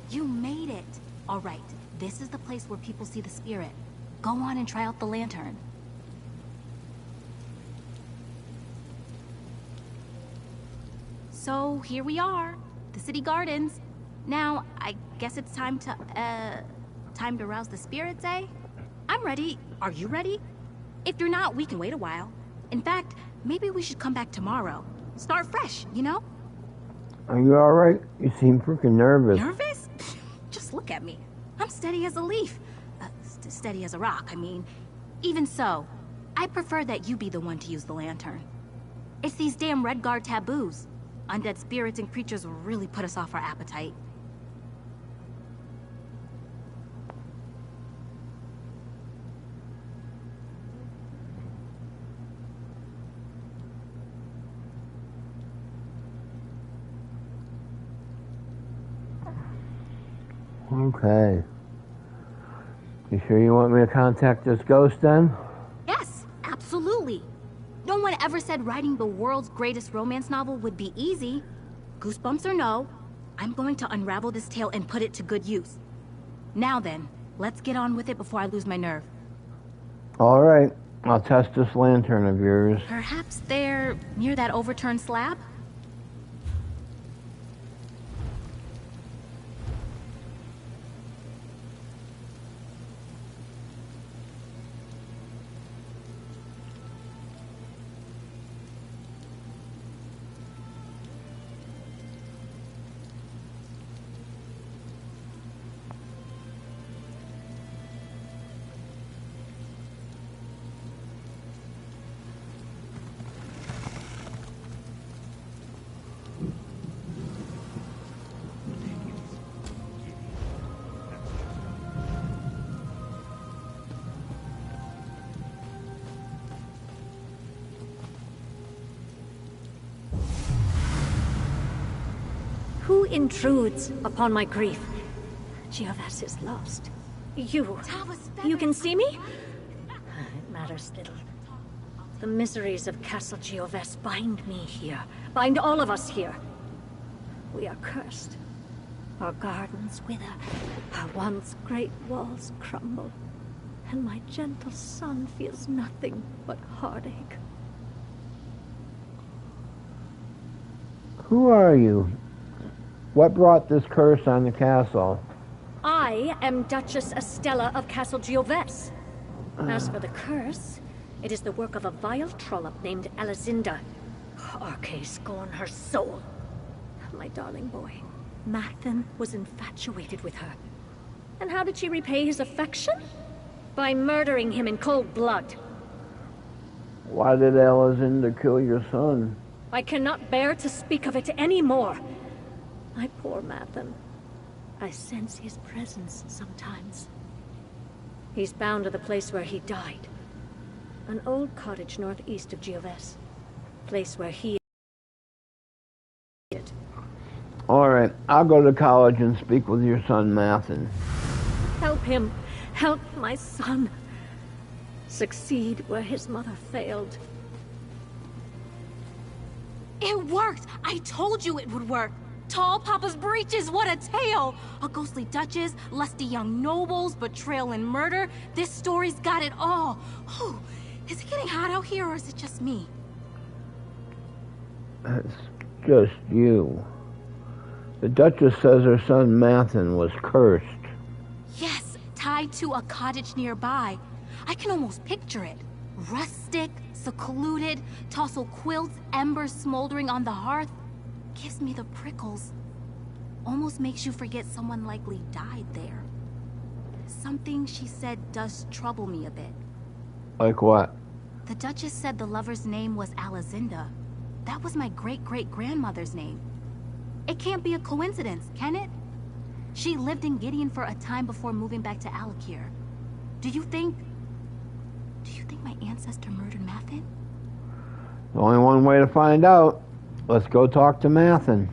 You made it! Alright, this is the place where people see the spirit. Go on and try out the lantern. So, here we are. The city gardens. Now, I guess it's time to rouse the spirits, eh? I'm ready. Are you ready? If you're not, we can wait a while. In fact, maybe we should come back tomorrow. Start fresh, you know? Are you alright? You seem freaking nervous. Nervous? Just look at me. I'm steady as a leaf. Steady as a rock, I mean. Even so, I prefer that you be the one to use the lantern. It's these damn Redguard taboos. Undead spirits and creatures will really put us off our appetite. Okay. You sure you want me to contact this ghost then? Yes, absolutely. No one ever said writing the world's greatest romance novel would be easy. Goosebumps or no, I'm going to unravel this tale and put it to good use. Now then, let's get on with it before I lose my nerve. All right. I'll test this lantern of yours. Perhaps they're near that overturned slab? Who intrudes upon my grief? Geovas is lost. You can see me? It matters little. The miseries of Castle Geovas bind me here, bind all of us here. We are cursed. Our gardens wither, our once great walls crumble, and my gentle son feels nothing but heartache. Who are you? What brought this curse on the castle? I am Duchess Estella of Castle Geovas. As for the curse, it is the work of a vile trollop named Alizinda. Arche scorn her soul. My darling boy, Mathan was infatuated with her. And how did she repay his affection? By murdering him in cold blood. Why did Alizinda kill your son? I cannot bear to speak of it anymore. My poor Mathan. I sense his presence sometimes. He's bound to the place where he died. An old cottage northeast of Geovas. Place where he... All right, I'll go to college and speak with your son, Mathan. Help him. Help my son. Succeed where his mother failed. It worked! I told you it would work! Tall Papa's breeches, what a tale! A ghostly duchess, lusty young nobles, betrayal and murder. This story's got it all. Oh, is it getting hot out here or is it just me? It's just you. The Duchess says her son Mathan was cursed. Yes, tied to a cottage nearby. I can almost picture it. Rustic, secluded, tossel quilts, embers smoldering on the hearth. Gives me the prickles. Almost makes you forget someone likely died there. Something she said does trouble me a bit. Like what? The Duchess said the lover's name was Alizinda. That was my great-great-grandmother's name. It can't be a coincidence, can it? She lived in Gideon for a time before moving back to Alakir. Do you think my ancestor murdered Mathan? There's only one way to find out. Let's go talk to Mathan.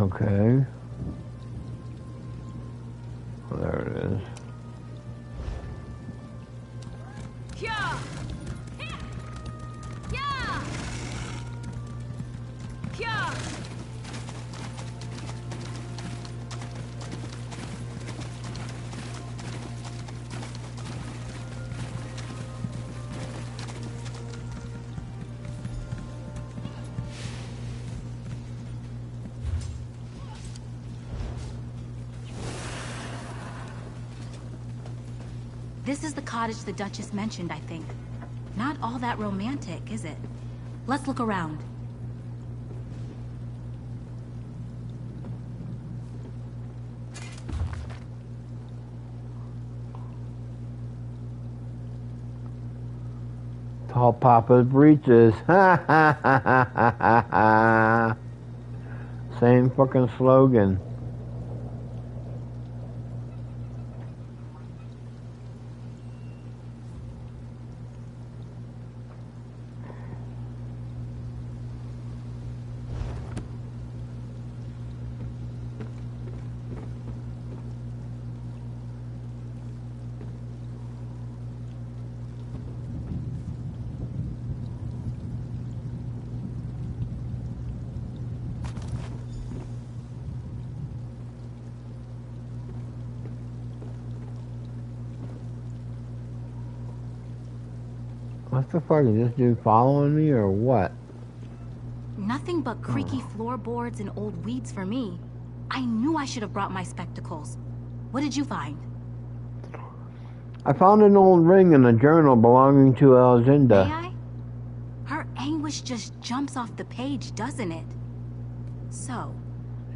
Okay. There it is. Yeah. Yeah. Yeah. This is the cottage the Duchess mentioned, I think. Not all that romantic, is it? Let's look around. Tall Papa's breeches. Ha ha ha ha ha ha ha. Same fucking slogan. What the fuck, is this dude following me or what? Nothing but creaky floorboards and old weeds for me. I knew I should have brought my spectacles. What did you find? I found an old ring in a journal belonging to Alzinda. May I? Her anguish just jumps off the page, doesn't it? So,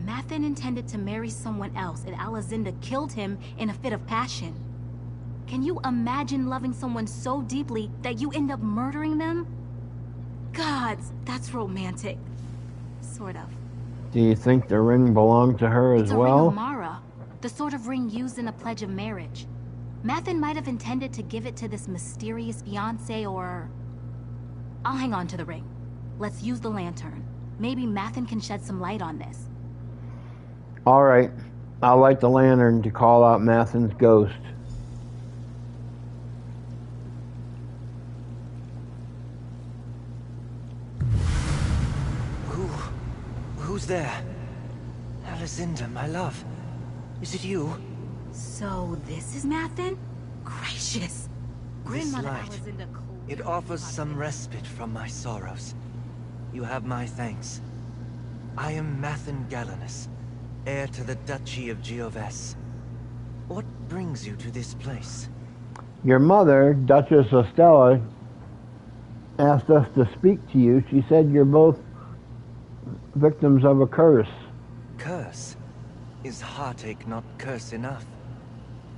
Mathen intended to marry someone else and Alzinda killed him in a fit of passion. Can you imagine loving someone so deeply that you end up murdering them? Gods, that's romantic. Sort of. Do you think the ring belonged to her as It's a well? ring of Mara, the sort of ring used in a pledge of marriage. Mathen might have intended to give it to this mysterious fiancé or... I'll hang on to the ring. Let's use the lantern. Maybe Mathen can shed some light on this. Alright, I'll light the lantern to call out Mathen's ghost. Who's there? Alzinda, my love. Is it you? So this is Mathen? Gracious. This Grandmother light, Alzinda cold. it offers some respite from my sorrows. You have my thanks. I am Mathen Gallinus, heir to the Duchy of Gioves. What brings you to this place? Your mother, Duchess Estella, asked us to speak to you. She said you're both victims of a curse. Curse? Is heartache not curse enough?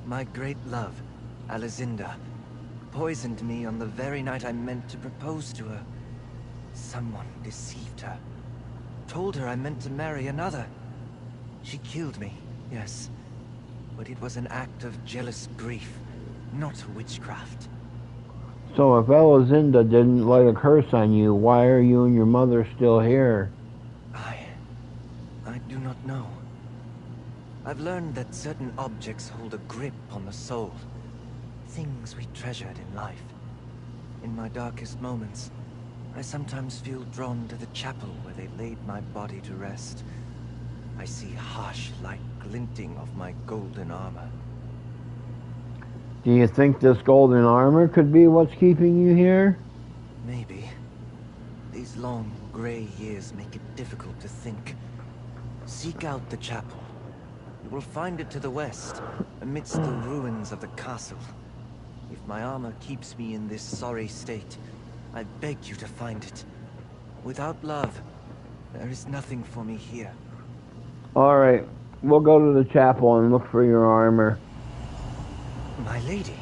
My great love, Alzinda, poisoned me on the very night I meant to propose to her. Someone deceived her. Told her I meant to marry another. She killed me, yes. But it was an act of jealous grief, not witchcraft. So if Alzinda didn't lay a curse on you, why are you and your mother still here? I do not know. I've learned that certain objects hold a grip on the soul. Things we treasured in life. In my darkest moments, I sometimes feel drawn to the chapel where they laid my body to rest. I see harsh light glinting off my golden armor. Do you think this golden armor could be what's keeping you here? Maybe. These long, gray years make it difficult to think. Seek out the chapel. You will find it to the west, amidst the ruins of the castle. If my armor keeps me in this sorry state, I beg you to find it. Without love, there is nothing for me here. Alright, we'll go to the chapel and look for your armor. My lady,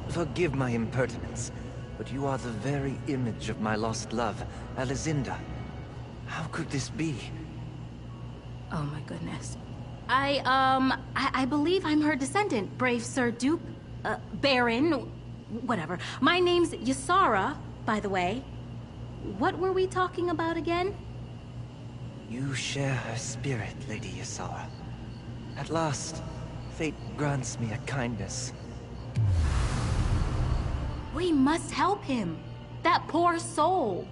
forgive my impertinence, but you are the very image of my lost love, Alzinda. How could this be? Oh my goodness. I believe I'm her descendant, brave Sir Duke, Baron, whatever. My name's Ysara, by the way. What were we talking about again? You share her spirit, Lady Ysara. At last, fate grants me a kindness. We must help him. That poor soul.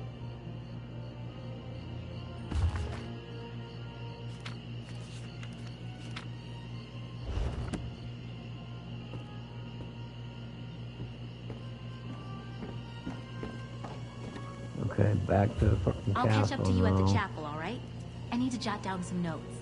Okay, back to the fucking I'll castle catch up to you at the now. chapel, all right? I need to jot down some notes.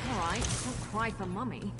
Alright, don't cry for Mummy.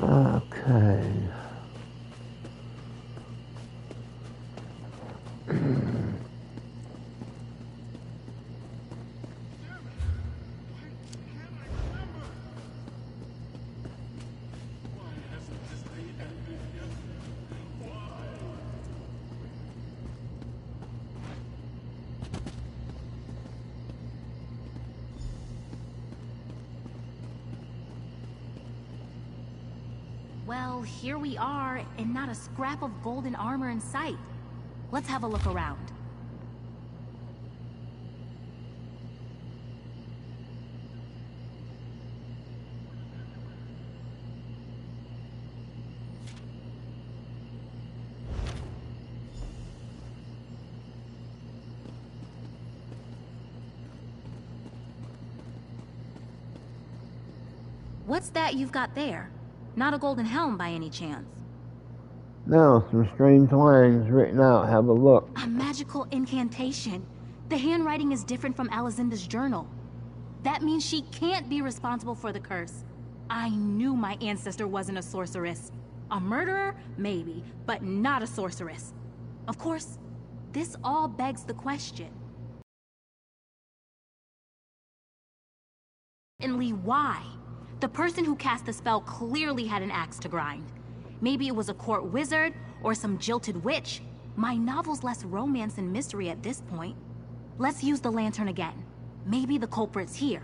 Okay. Well, here we are, and not a scrap of golden armor in sight. Let's have a look around. What's that you've got there? Not a golden helm by any chance. No, some strange lines written out. Have a look. A magical incantation. The handwriting is different from Alizinda's journal. That means she can't be responsible for the curse. I knew my ancestor wasn't a sorceress. A murderer? Maybe, but not a sorceress. Of course, this all begs the question. Why? The person who cast the spell clearly had an axe to grind. Maybe it was a court wizard or some jilted witch. My novel's less romance and mystery at this point. Let's use the lantern again. Maybe the culprit's here.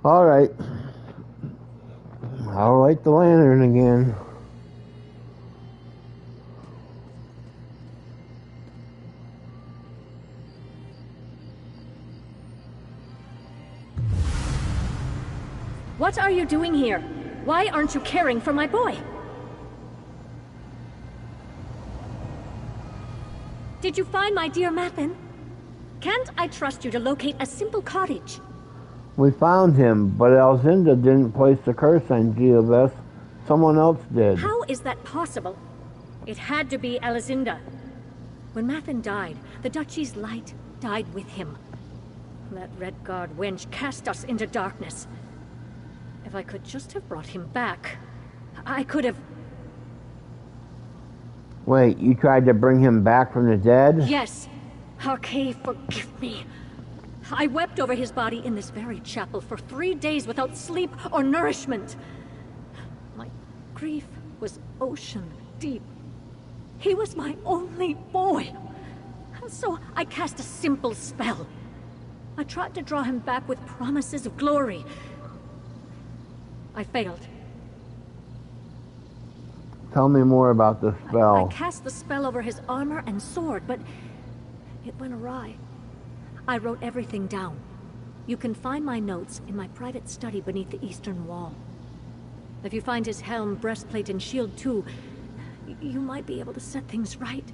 All right. I'll light the lantern again. What are you doing here? Why aren't you caring for my boy? Did you find my dear Mathen? Can't I trust you to locate a simple cottage? We found him, but Alzinda didn't place the curse on Geoveth. Someone else did. How is that possible? It had to be Alzinda. When Mathen died, the Duchy's light died with him. That Redguard wench cast us into darkness. If I could just have brought him back, I could have... Wait, you tried to bring him back from the dead? Yes. Arkay, forgive me. I wept over his body in this very chapel for 3 days without sleep or nourishment. My grief was ocean deep. He was my only boy. So I cast a simple spell. I tried to draw him back with promises of glory. I failed. Tell me more about the spell. I cast the spell over his armor and sword, but it went awry. I wrote everything down. You can find my notes in my private study beneath the eastern wall. If you find his helm, breastplate, and shield too, you might be able to set things right.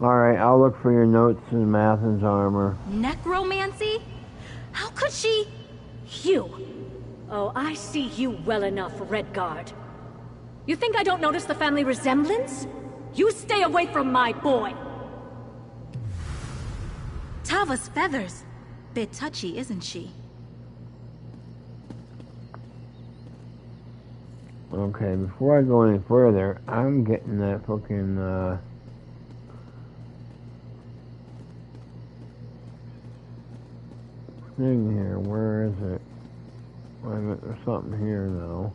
Alright, I'll look for your notes in Mathen's armor. Necromancy? How could she? You! Oh, I see you well enough, Redguard. You think I don't notice the family resemblance? You stay away from my boy! Tava's feathers. Bit touchy, isn't she? Okay, before I go any further, I'm getting that fucking, thing here. Where is it? Wait a minute, there's something here though.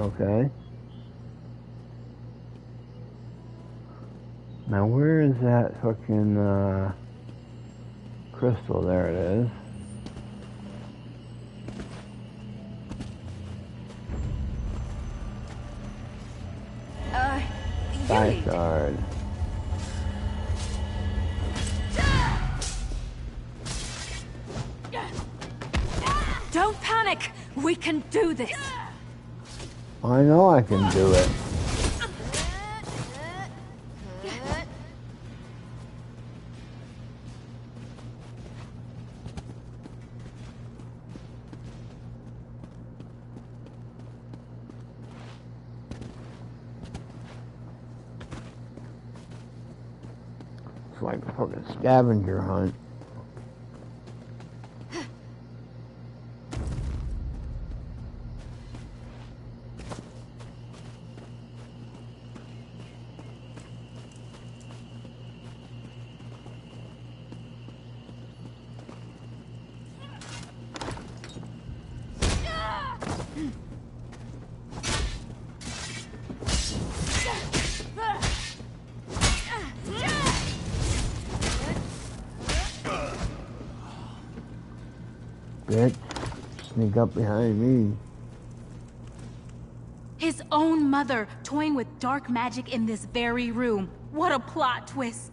Okay. Now where is that fucking crystal? There it is. Backyard. Don't panic! We can do this! I know I can do it. It's like a fucking scavenger hunt. Bitch, sneak up behind me. His own mother toying with dark magic in this very room. What a plot twist.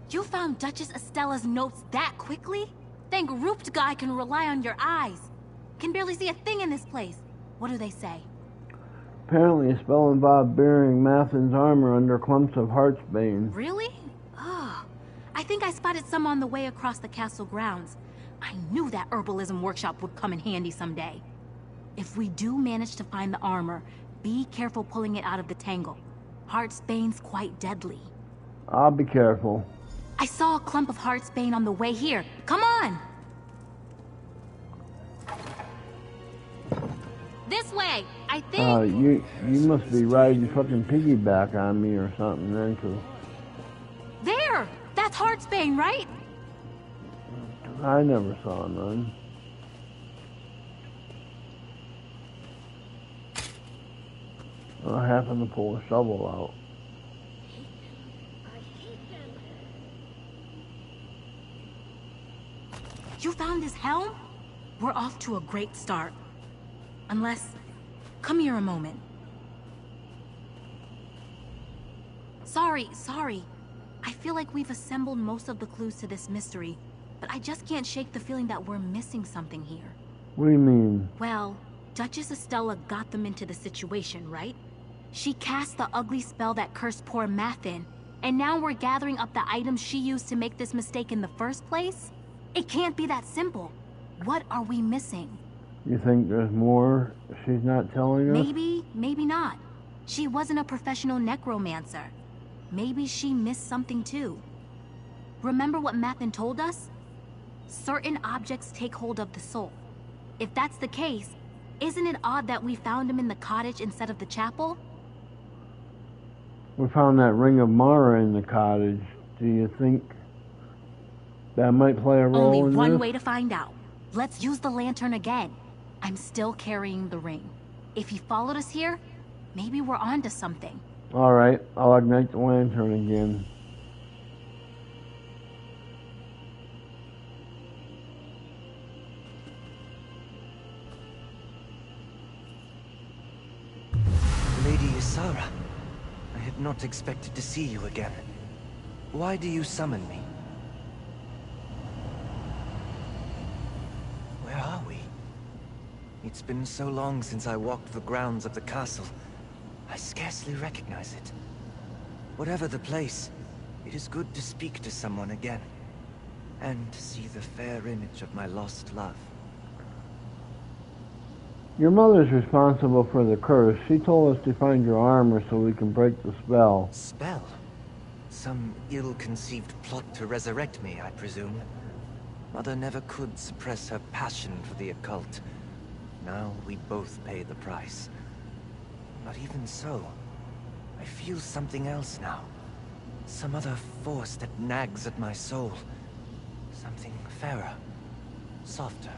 You found Duchess Estella's notes that quickly? Thank Ruptga I can rely on your eyes. Can barely see a thing in this place. What do they say? Apparently a spell involved burying Mathen's armor under clumps of heartsbane. Really? Oh, I think I spotted some on the way across the castle grounds. I knew that herbalism workshop would come in handy someday. If we do manage to find the armor, be careful pulling it out of the tangle. Heartsbane's quite deadly. I'll be careful. I saw a clump of heartsbane on the way here. Come on! This way, I think. You must be riding fucking piggyback on me or something then, 'cause there! That's heartsbane, right? I never saw none. I happened to pull a shovel out. You found this helm? We're off to a great start. Unless... Come here a moment. Sorry. I feel like we've assembled most of the clues to this mystery, but I just can't shake the feeling that we're missing something here. What do you mean? Well, Duchess Estella got them into the situation, right? She cast the ugly spell that cursed poor Mathen, and now we're gathering up the items she used to make this mistake in the first place? It can't be that simple. What are we missing? You think there's more she's not telling us? Maybe, maybe not. She wasn't a professional necromancer. Maybe she missed something too. Remember what Mathen told us? Certain objects take hold of the soul. If that's the case, isn't it odd that we found him in the cottage instead of the chapel? We found that ring of Mara in the cottage. Do you think that might play a role in Only this? one way to find out. Let's use the lantern again. I'm still carrying the ring. If he followed us here, maybe we're onto something. Alright, I'll ignite the lantern again. Lady Ysara, I had not expected to see you again. Why do you summon me? Where are we? It's been so long since I walked the grounds of the castle. I scarcely recognize it. Whatever the place, it is good to speak to someone again. And to see the fair image of my lost love. Your mother's responsible for the curse. She told us to find your armor so we can break the spell. Spell? Some ill-conceived plot to resurrect me, I presume. Mother never could suppress her passion for the occult. Now we both pay the price. But even so, I feel something else now. Some other force that nags at my soul. Something fairer, softer.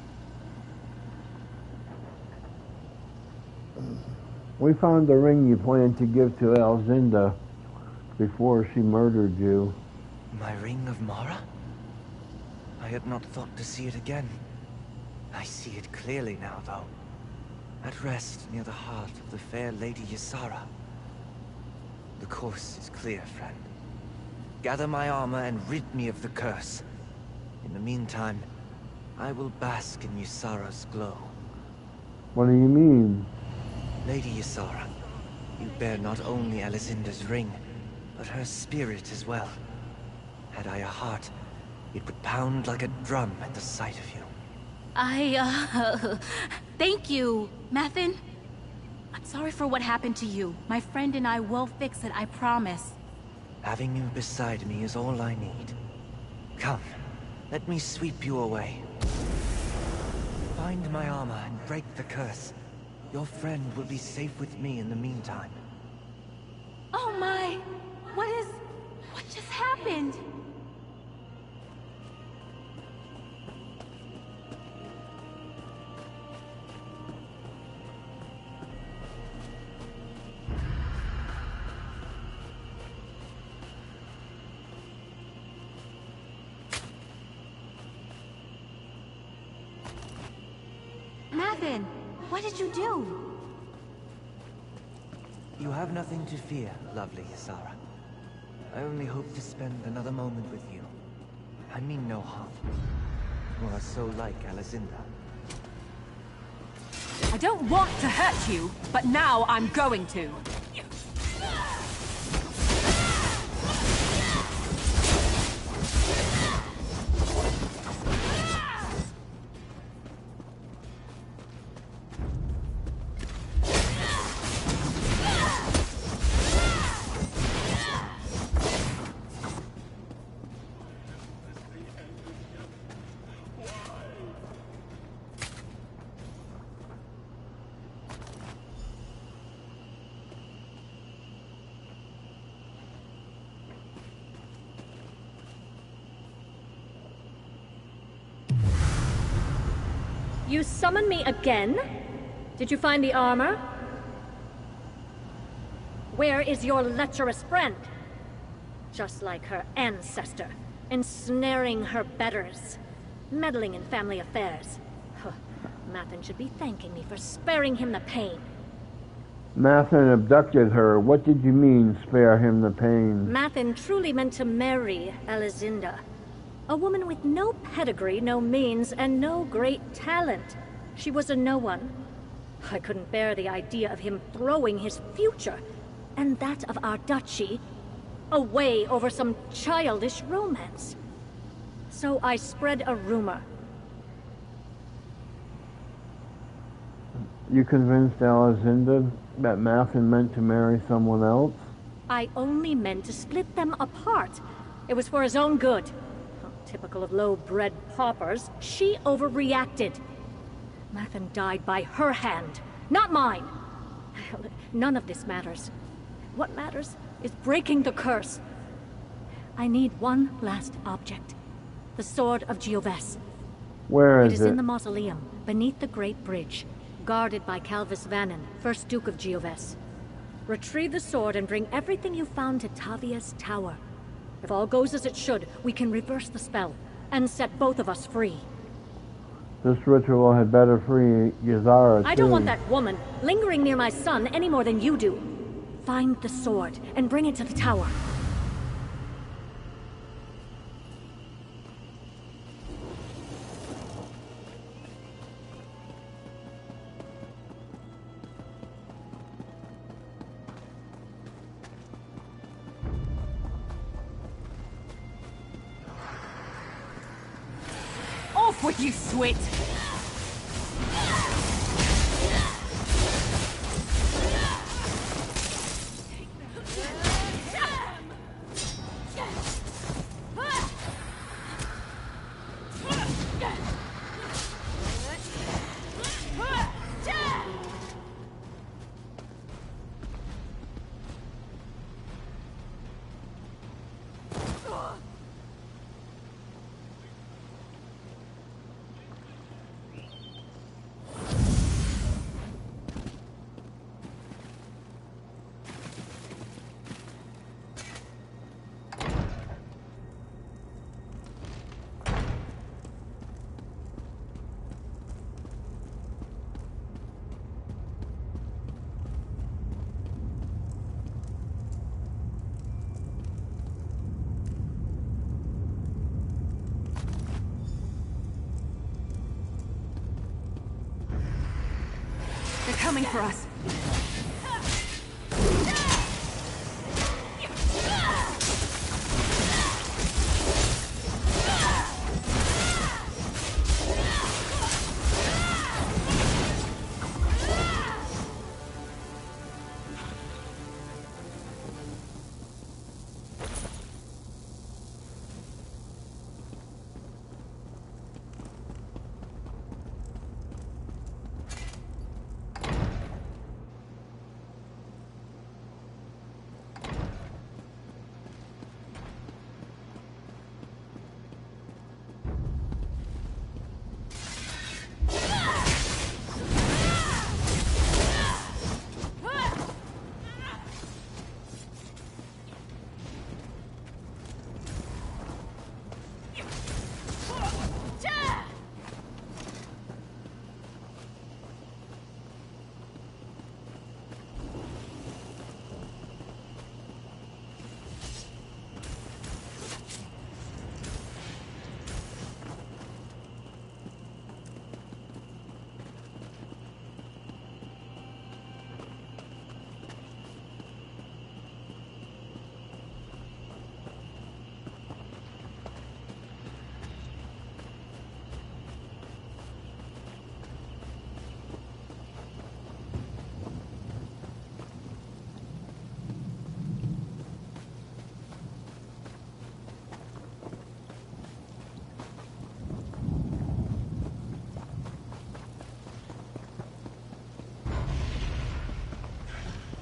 We found the ring you planned to give to Alzinda before she murdered you. My ring of Mara? I had not thought to see it again. I see it clearly now, though. At rest near the heart of the fair Lady Ysara. The course is clear, friend. Gather my armor and rid me of the curse. In the meantime, I will bask in Ysara's glow. What do you mean? Lady Ysara, you bear not only Alizinda's ring, but her spirit as well. Had I a heart, it would pound like a drum at the sight of you. Thank you, Mathen. I'm sorry for what happened to you. My friend and I will fix it, I promise. Having you beside me is all I need. Come, let me sweep you away. Find my armor and break the curse. Your friend will be safe with me in the meantime. Oh my! What just happened? Mathen, what did you do? You have nothing to fear, lovely Ysara. I only hope to spend another moment with you. I mean no harm. You are so like Alizinda. I don't want to hurt you, but now I'm going to. You summon me again? Did you find the armor? Where is your lecherous friend? Just like her ancestor, ensnaring her betters, meddling in family affairs. Huh. Mathen should be thanking me for sparing him the pain. Mathen abducted her. What did you mean, spare him the pain? Mathen truly meant to marry Alizinda. A woman with no pedigree, no means, and no great talent. She was a no-one. I couldn't bear the idea of him throwing his future, and that of our duchy, away over some childish romance. So I spread a rumor. You convinced Alizinda that Mathen meant to marry someone else? I only meant to split them apart. It was for his own good. Typical of low-bred paupers, she overreacted. Mathen died by her hand, not mine. None of this matters. What matters is breaking the curse. I need one last object. The Sword of Gioves. Where is it? It is in the mausoleum, beneath the Great Bridge, guarded by Calvis Vannon, first Duke of Gioves. Retrieve the sword and bring everything you found to Tavia's tower. If all goes as it should, we can reverse the spell and set both of us free. This ritual had better free Yazara, I don't want that woman lingering near my son any more than you do. Find the sword and bring it to the tower. Off with you, Swit! They're coming for us.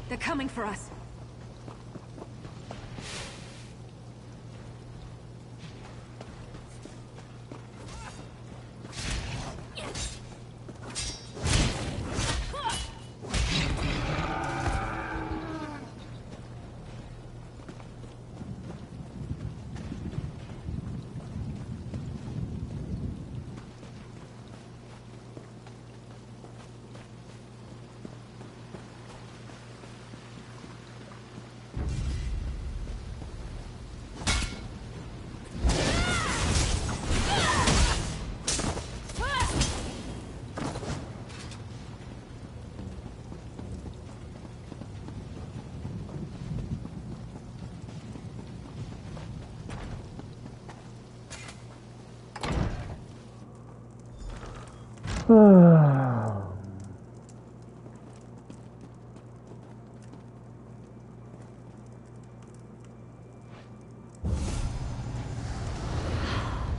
They're coming for us.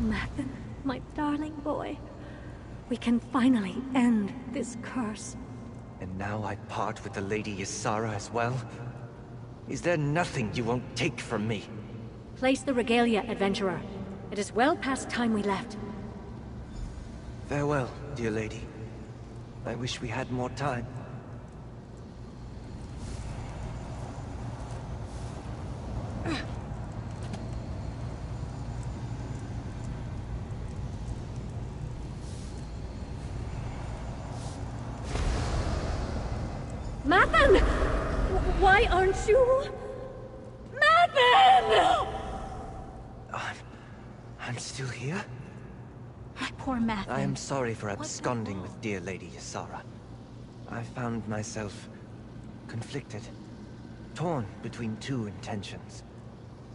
Mathen, my darling boy. We can finally end this curse. And now I part with the Lady Ysara as well? Is there nothing you won't take from me? Place the regalia, adventurer. It is well past time we left. Farewell, dear lady. I wish we had more time. Mathen! Why aren't you... Mathen! I'm still here? My poor Mathen. I am sorry for absconding with dear Lady Ysara. I found myself conflicted, torn between two intentions.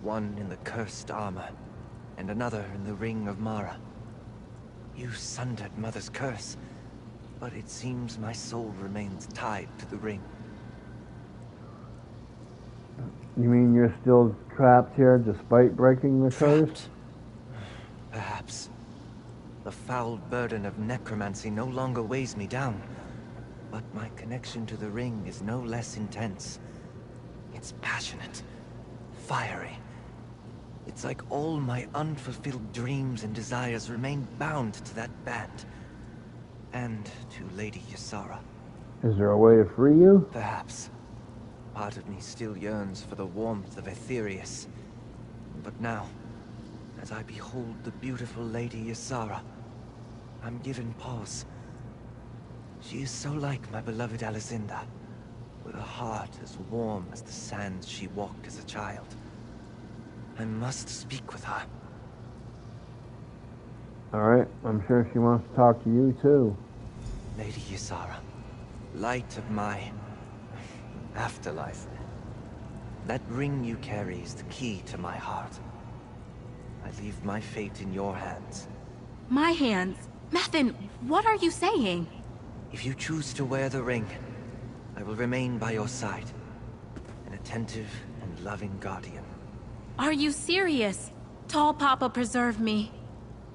One in the cursed armor, and another in the Ring of Mara. You sundered Mother's curse, but it seems my soul remains tied to the ring. You mean you're still trapped here despite breaking the curse? Perhaps. The foul burden of necromancy no longer weighs me down, but my connection to the ring is no less intense. It's passionate, fiery. It's like all my unfulfilled dreams and desires remain bound to that band. And to Lady Ysara. Is there a way to free you? Perhaps. Part of me still yearns for the warmth of Aetherius. But now, as I behold the beautiful Lady Ysara, I'm given pause. She is so like my beloved Alizinda, with a heart as warm as the sands she walked as a child. I must speak with her. Alright, I'm sure she wants to talk to you too. Lady Ysara, light of my afterlife. That ring you carry is the key to my heart. I leave my fate in your hands. My hands? Mathen, what are you saying? If you choose to wear the ring, I will remain by your side. An attentive and loving guardian. Are you serious? Tall Papa, preserve me.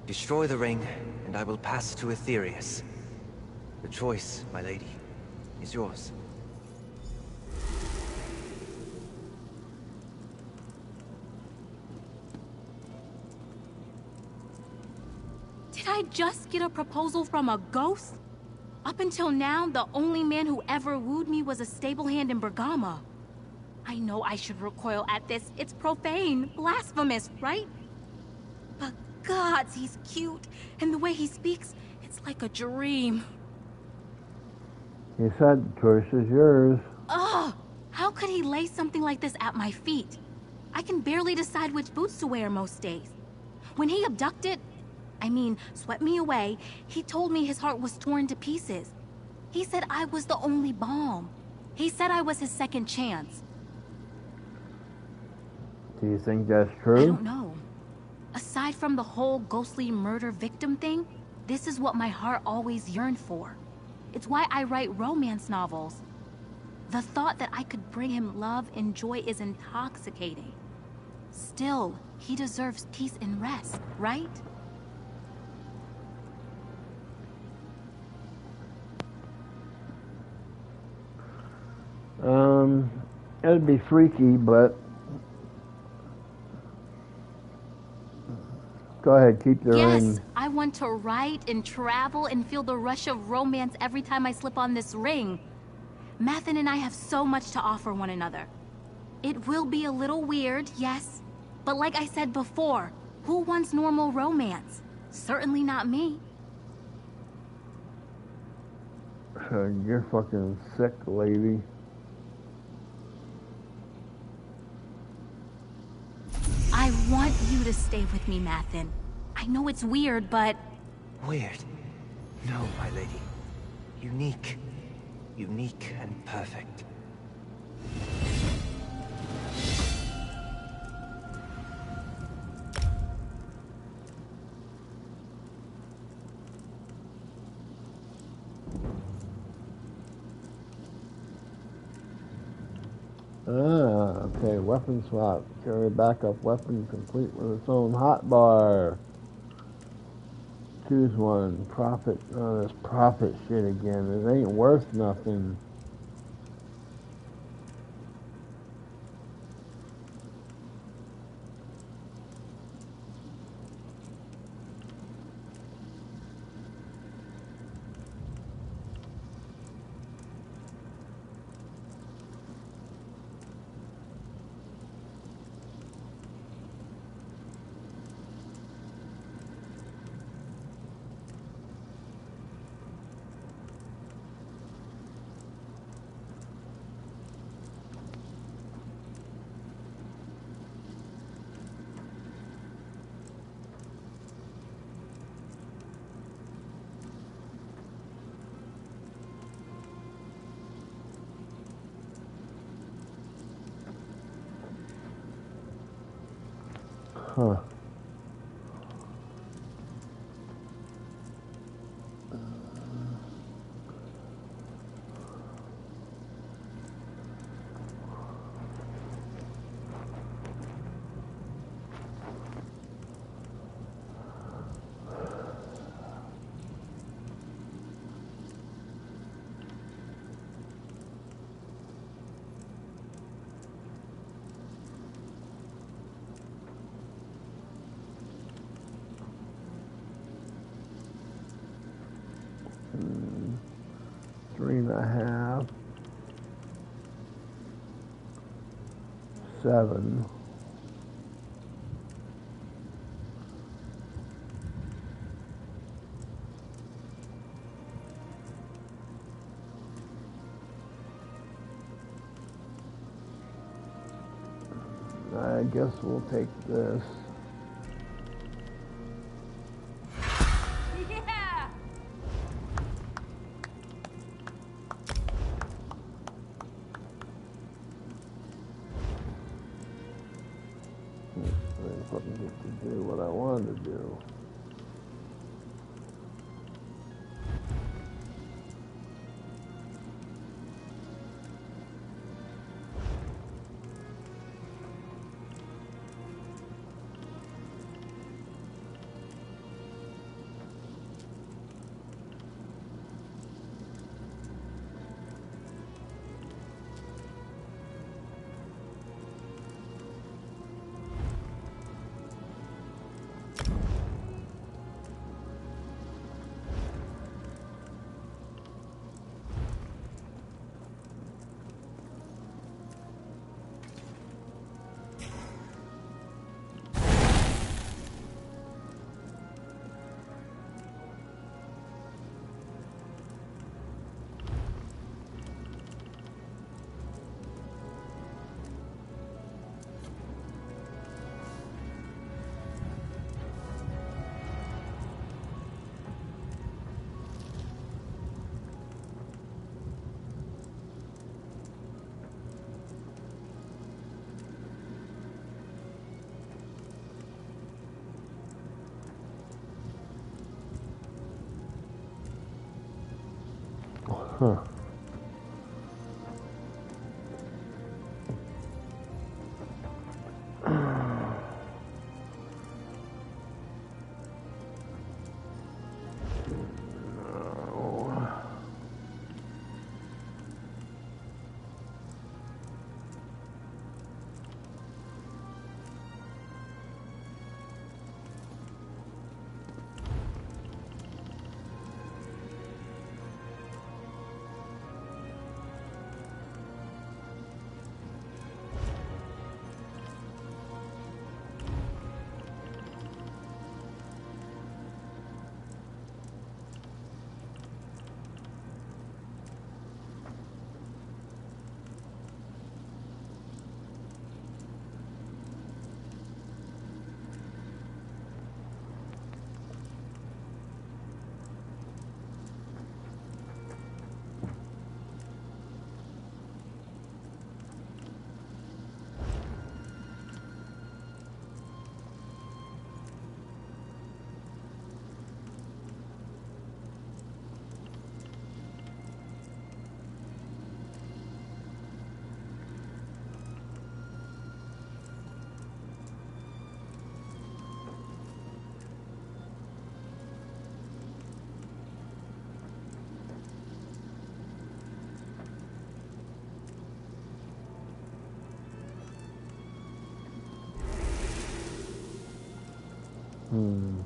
Destroy the ring, and I will pass to Aetherius. The choice, my lady, is yours. Did I just get a proposal from a ghost? Up until now, the only man who ever wooed me was a stable hand in Bergama. I know I should recoil at this. It's profane, blasphemous, right? But gods, he's cute. And the way he speaks, it's like a dream. You said the choice is yours. Ugh! How could he lay something like this at my feet? I can barely decide which boots to wear most days. When he swept me away, he told me his heart was torn to pieces. He said I was the only balm. He said I was his second chance. Do you think that's true? I don't know. Aside from the whole ghostly murder victim thing, this is what my heart always yearned for. It's why I write romance novels. The thought that I could bring him love and joy is intoxicating. Still, he deserves peace and rest, right? It'd be freaky, but go ahead, keep the ring. Yes, I want to write and travel and feel the rush of romance every time I slip on this ring. Mathen and I have so much to offer one another. It will be a little weird, yes, but like I said before, who wants normal romance? Certainly not me. You're fucking sick, lady. I want you to stay with me, Mathen. I know it's weird, but... Weird? No, my lady. Unique. Unique and perfect. Okay, weapon swap. Carry backup weapon complete with its own hotbar. Choose one. Profit. Oh, this profit shit again. It ain't worth nothing. Huh. Three and a half. 7. I guess we'll take this. Yeah! I fucking get to do what I wanted to do. Huh. Okay.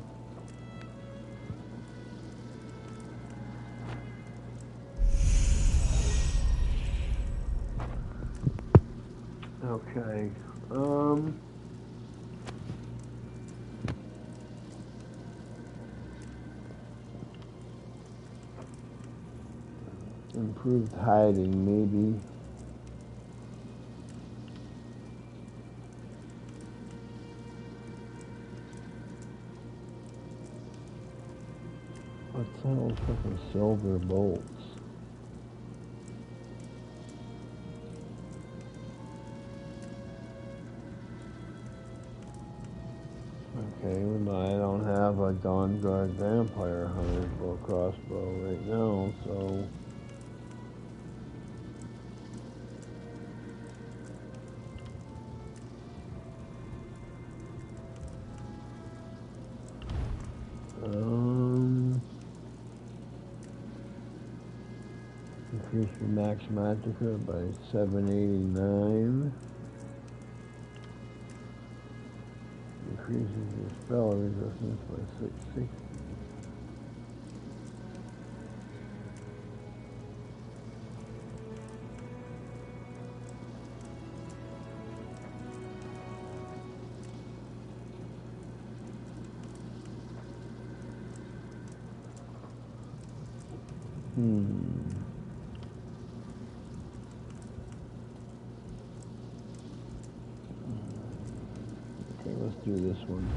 Improved hiding, maybe. What's all fucking silver bolts? Okay, well, I don't have a Dawn Guard Vampire Hunter's bow crossbow right now, so increase your max magicka by 789. Increases your spell resistance by 660. Okay, let's do this one.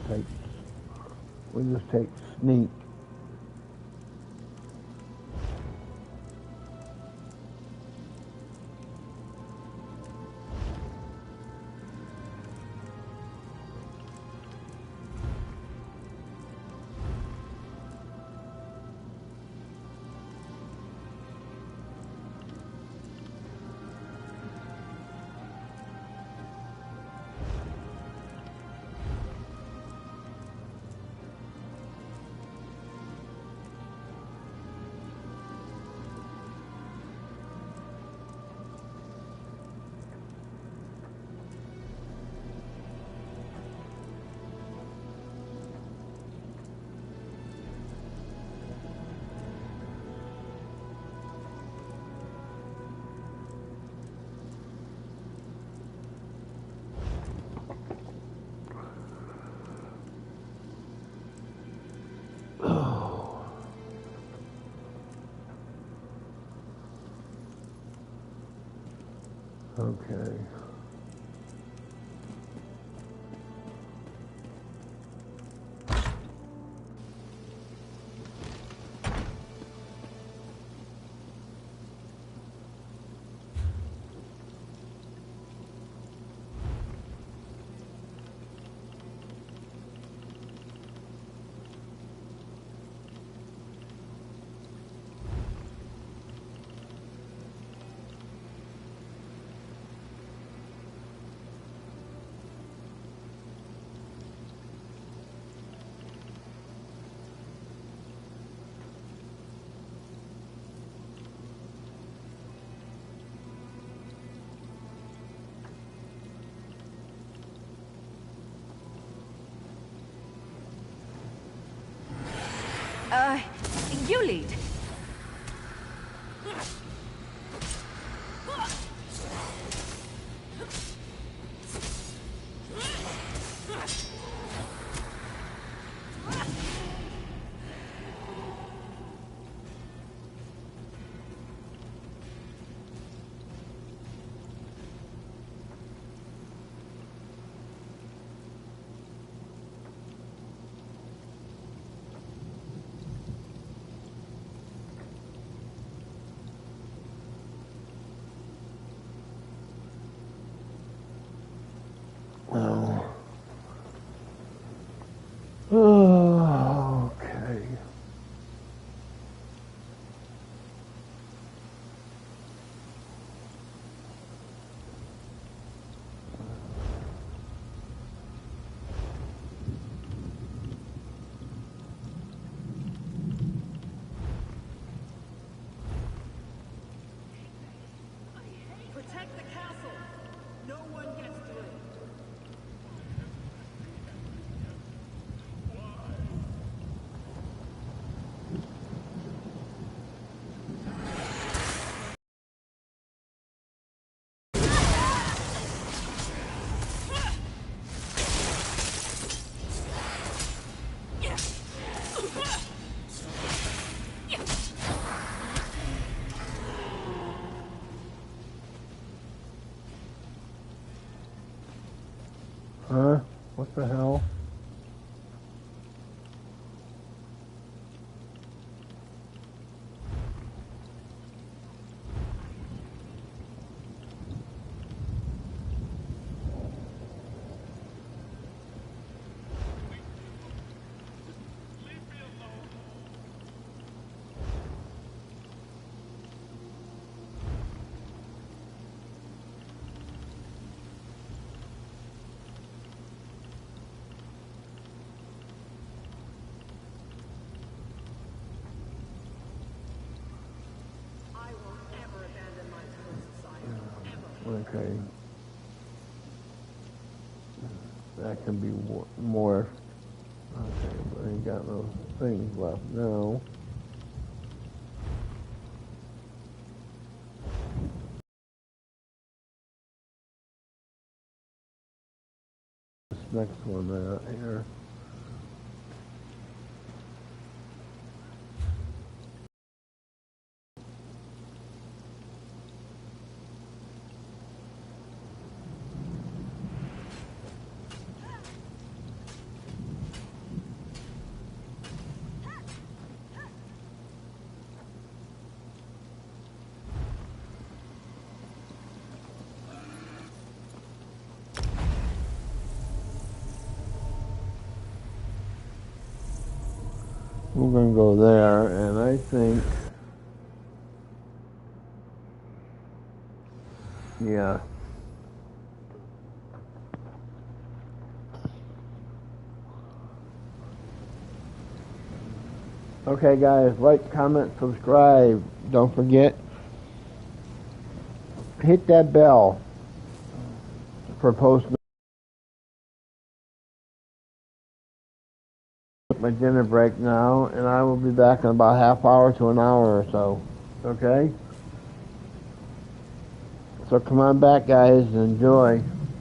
Okay. We'll just take sneak. Okay. Huh? What the hell? Okay. That can be more. Okay, but I ain't got no things left now. This next one out here. We're going to go there, and I think, yeah. Okay, guys, like, comment, subscribe. Don't forget, hit that bell for post my dinner break now, and I will be back in about half hour to an hour or so. Okay? So come on back, guys, and enjoy.